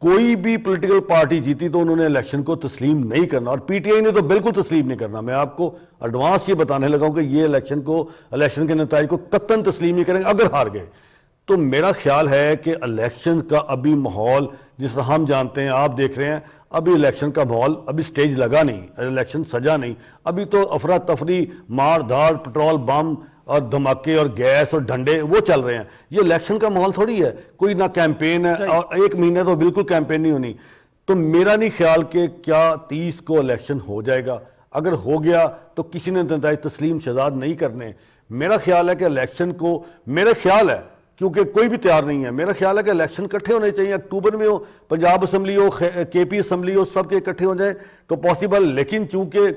کوئی بھی پولیٹیکل پارٹی جیتی تو انہوں نے الیکشن کو تسلیم نہیں کرنا, اور پی ٹی آئی نے تو بالکل تسلیم نہیں کرنا. میں آپ کو ایڈوانس یہ بتانے لگا ہوں کہ یہ الیکشن کے نتائج کو قطعاً تسلیم نہیں کریں گے اگر ہار گئے. تو میرا خیال ہے کہ الیکشن کا ابھی ماحول جس طرح ہم جانتے ہیں, آپ دیکھ رہے ہیں, ابھی الیکشن کا ماحول ابھی سٹیج لگا نہیں, الیکشن سجا نہیں, ابھی تو افراتفری, مار دھاڑ, پٹرول بم اور دھماکے اور گیس اور ڈنڈے وہ چل رہے ہیں. یہ الیکشن کا ماحول تھوڑی ہے, کوئی نہ کیمپین ہے, اور ایک مہینے تو بالکل کیمپین نہیں ہونی. تو میرا نہیں خیال کہ کیا 30 کو الیکشن ہو جائے گا. اگر ہو گیا تو کسی نے نتائج تسلیم شہزاد نہیں کرنے. میرا خیال ہے کہ الیکشن کو, میرا خیال ہے کیونکہ کوئی بھی تیار نہیں ہے, میرا خیال ہے کہ الیکشن اکٹھے ہونے چاہیے, اکتوبر میں ہو, پنجاب اسمبلی ہو, کے پی اسمبلی ہو, سب کے اکٹھے ہو جائیں تو پاسبل. لیکن چونکہ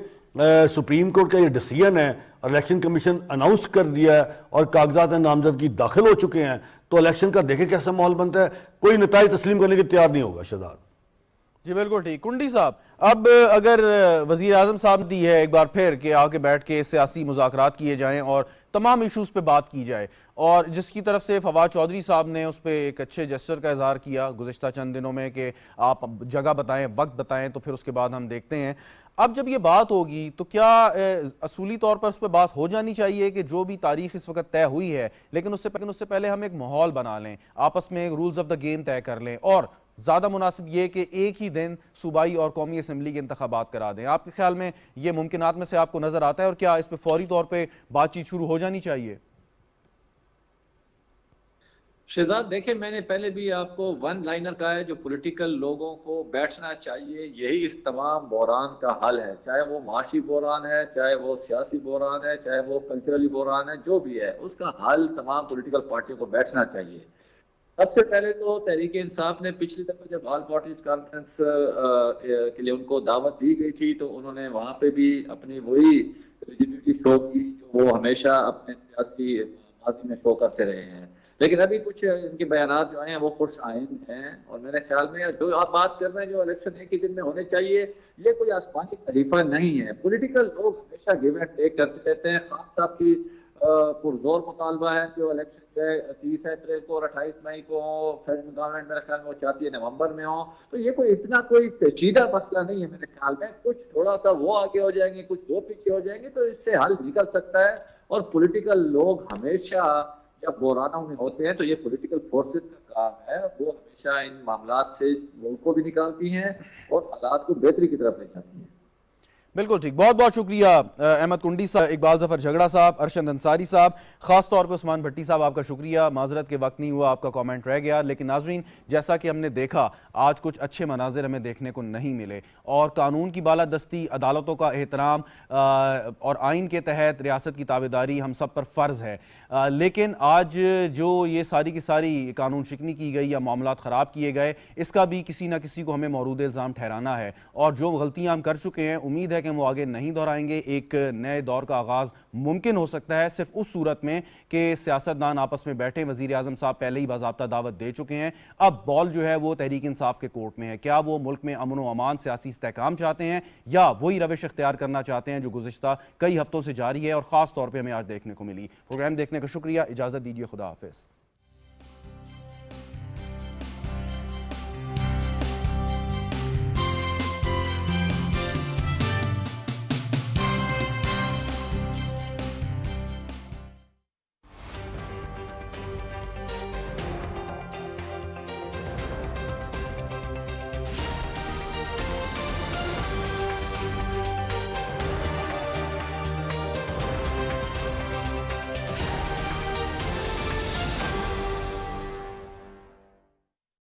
سپریم کورٹ کا یہ ڈیسیجن ہے, الیکشن کمیشن اناؤنس کر دیا ہے اور کاغذات نامزدگی داخل ہو چکے ہیں, تو الیکشن کا دیکھیں کیسا ماحول بنتا ہے. کوئی نتائج تسلیم کرنے کے تیار نہیں ہوگا شہزاد. جی بالکل ٹھیک. کنڈی صاحب, اب اگر وزیر اعظم صاحب دی ہے ایک بار پھر کہ آگے بیٹھ کے سیاسی مذاکرات کیے جائیں اور تمام ایشوز پہ بات کی جائے, اور جس کی طرف سے فواد چودھری صاحب نے اس پہ ایک اچھے جسچر کا اظہار کیا گزشتہ چند دنوں میں کہ آپ جگہ بتائیں, وقت بتائیں, تو پھر اس کے بعد ہم دیکھتے ہیں. اب جب یہ بات ہوگی تو کیا اصولی طور پر اس پہ بات ہو جانی چاہیے کہ جو بھی تاریخ اس وقت طے ہوئی ہے, لیکن اس سے پہلے ہم ایک ماحول بنا لیں, آپس میں رولز آف دا گیم طے کر لیں, اور زیادہ مناسب یہ کہ ایک ہی دن صوبائی اور قومی اسمبلی کے انتخابات کرا دیں؟ آپ کے خیال میں یہ ممکنات میں سے آپ کو نظر آتا ہے, اور کیا اس پہ فوری طور پہ بات چیت شروع ہو جانی چاہیے؟ شہزاد دیکھیں, میں نے پہلے بھی آپ کو ون لائنر کہا ہے, جو پولیٹیکل لوگوں کو بیٹھنا چاہیے, یہی اس تمام بحران کا حل ہے, چاہے وہ معاشی بحران ہے, چاہے وہ سیاسی بحران ہے, چاہے وہ کلچرلی بحران ہے, جو بھی ہے اس کا حل تمام پولیٹیکل پارٹیوں کو بیٹھنا چاہیے. سب سے پہلے تو تحریک انصاف نے پچھلی دفعہ جب آل پارٹیز کانفرنس کے لیے ان کو دعوت دی گئی تھی تو انہوں نے وہاں پہ بھی اپنی وہی ریجیڈیٹی شو کی جو وہ ہمیشہ اپنے سیاسی ماضی میں شو کرتے رہے ہیں. لیکن ابھی کچھ ان کے بیانات جو ہیں وہ خوش آئند ہیں, اور میرے خیال میں جو آپ بات کر رہے ہیں جو الیکشن ایک ہی دن میں ہونے چاہیے, یہ کوئی آسمانی صحیفہ نہیں ہے. پولیٹیکل لوگ ہمیشہ گیو اینڈ ٹیک کرتے رہتے ہیں. خان صاحب کی پرزور مطالبہ ہے جو الیکشن جو ہے 30 اپریل کو اور 28 مئی کو ہو, فیڈرل گورنمنٹ میرے خیال میں وہ چاہتی ہے نومبر میں ہو, تو یہ کوئی اتنا کوئی پیچیدہ مسئلہ نہیں ہے میرے خیال میں. کچھ تھوڑا سا وہ آگے ہو جائیں گے, کچھ وہ پیچھے ہو جائیں گے, تو اس سے حل نکل سکتا ہے. اور پولیٹیکل لوگ ہمیشہ جب بحرانوں میں ہوتے ہیں تو یہ پولیٹیکل فورسز کا کام ہے, وہ ہمیشہ ان معاملات سے ملک کو بھی نکالتی ہیں اور حالات کو بہتری کی طرف لے جاتی ہیں. بالکل ٹھیک، بہت بہت شکریہ احمد کنڈی صاحب، اقبال ظفر جھگڑا صاحب، ارشد انصاری صاحب، خاص طور پہ عثمان بھٹی صاحب آپ کا شکریہ، معذرت کے وقت نہیں ہوا، آپ کا کامنٹ رہ گیا، لیکن ناظرین جیسا کہ ہم نے دیکھا آج کچھ اچھے مناظر ہمیں دیکھنے کو نہیں ملے، اور قانون کی بالادستی، عدالتوں کا احترام اور آئین کے تحت ریاست کی تابعداری ہم سب پر فرض ہے، لیکن آج جو یہ ساری کی ساری قانون شکنی کی گئی یا معاملات خراب کیے گئے، اس کا بھی کسی نہ کسی کو ہمیں مورود الزام ٹھہرانا ہے، اور جو غلطیاں ہم کر چکے ہیں امید ہے کہ وہ آگے نہیں دہرائیں گے۔ ایک نئے دور کا آغاز ممکن ہو سکتا ہے صرف اس صورت میں کہ سیاستدان آپس میں بیٹھیں۔ وزیر اعظم صاحب پہلے ہی باضابطہ دعوت دے چکے ہیں، اب بال جو ہے وہ تحریک انصاف کے کورٹ میں ہے۔ کیا وہ ملک میں امن و امان، سیاسی استحکام چاہتے ہیں یا وہی روش اختیار کرنا چاہتے ہیں جو گزشتہ کئی ہفتوں سے جاری ہے اور خاص طور پہ ہمیں آج دیکھنے کو ملی۔ پروگرام دیکھنے کا شکریہ، اجازت دیجیے، خدا حافظ۔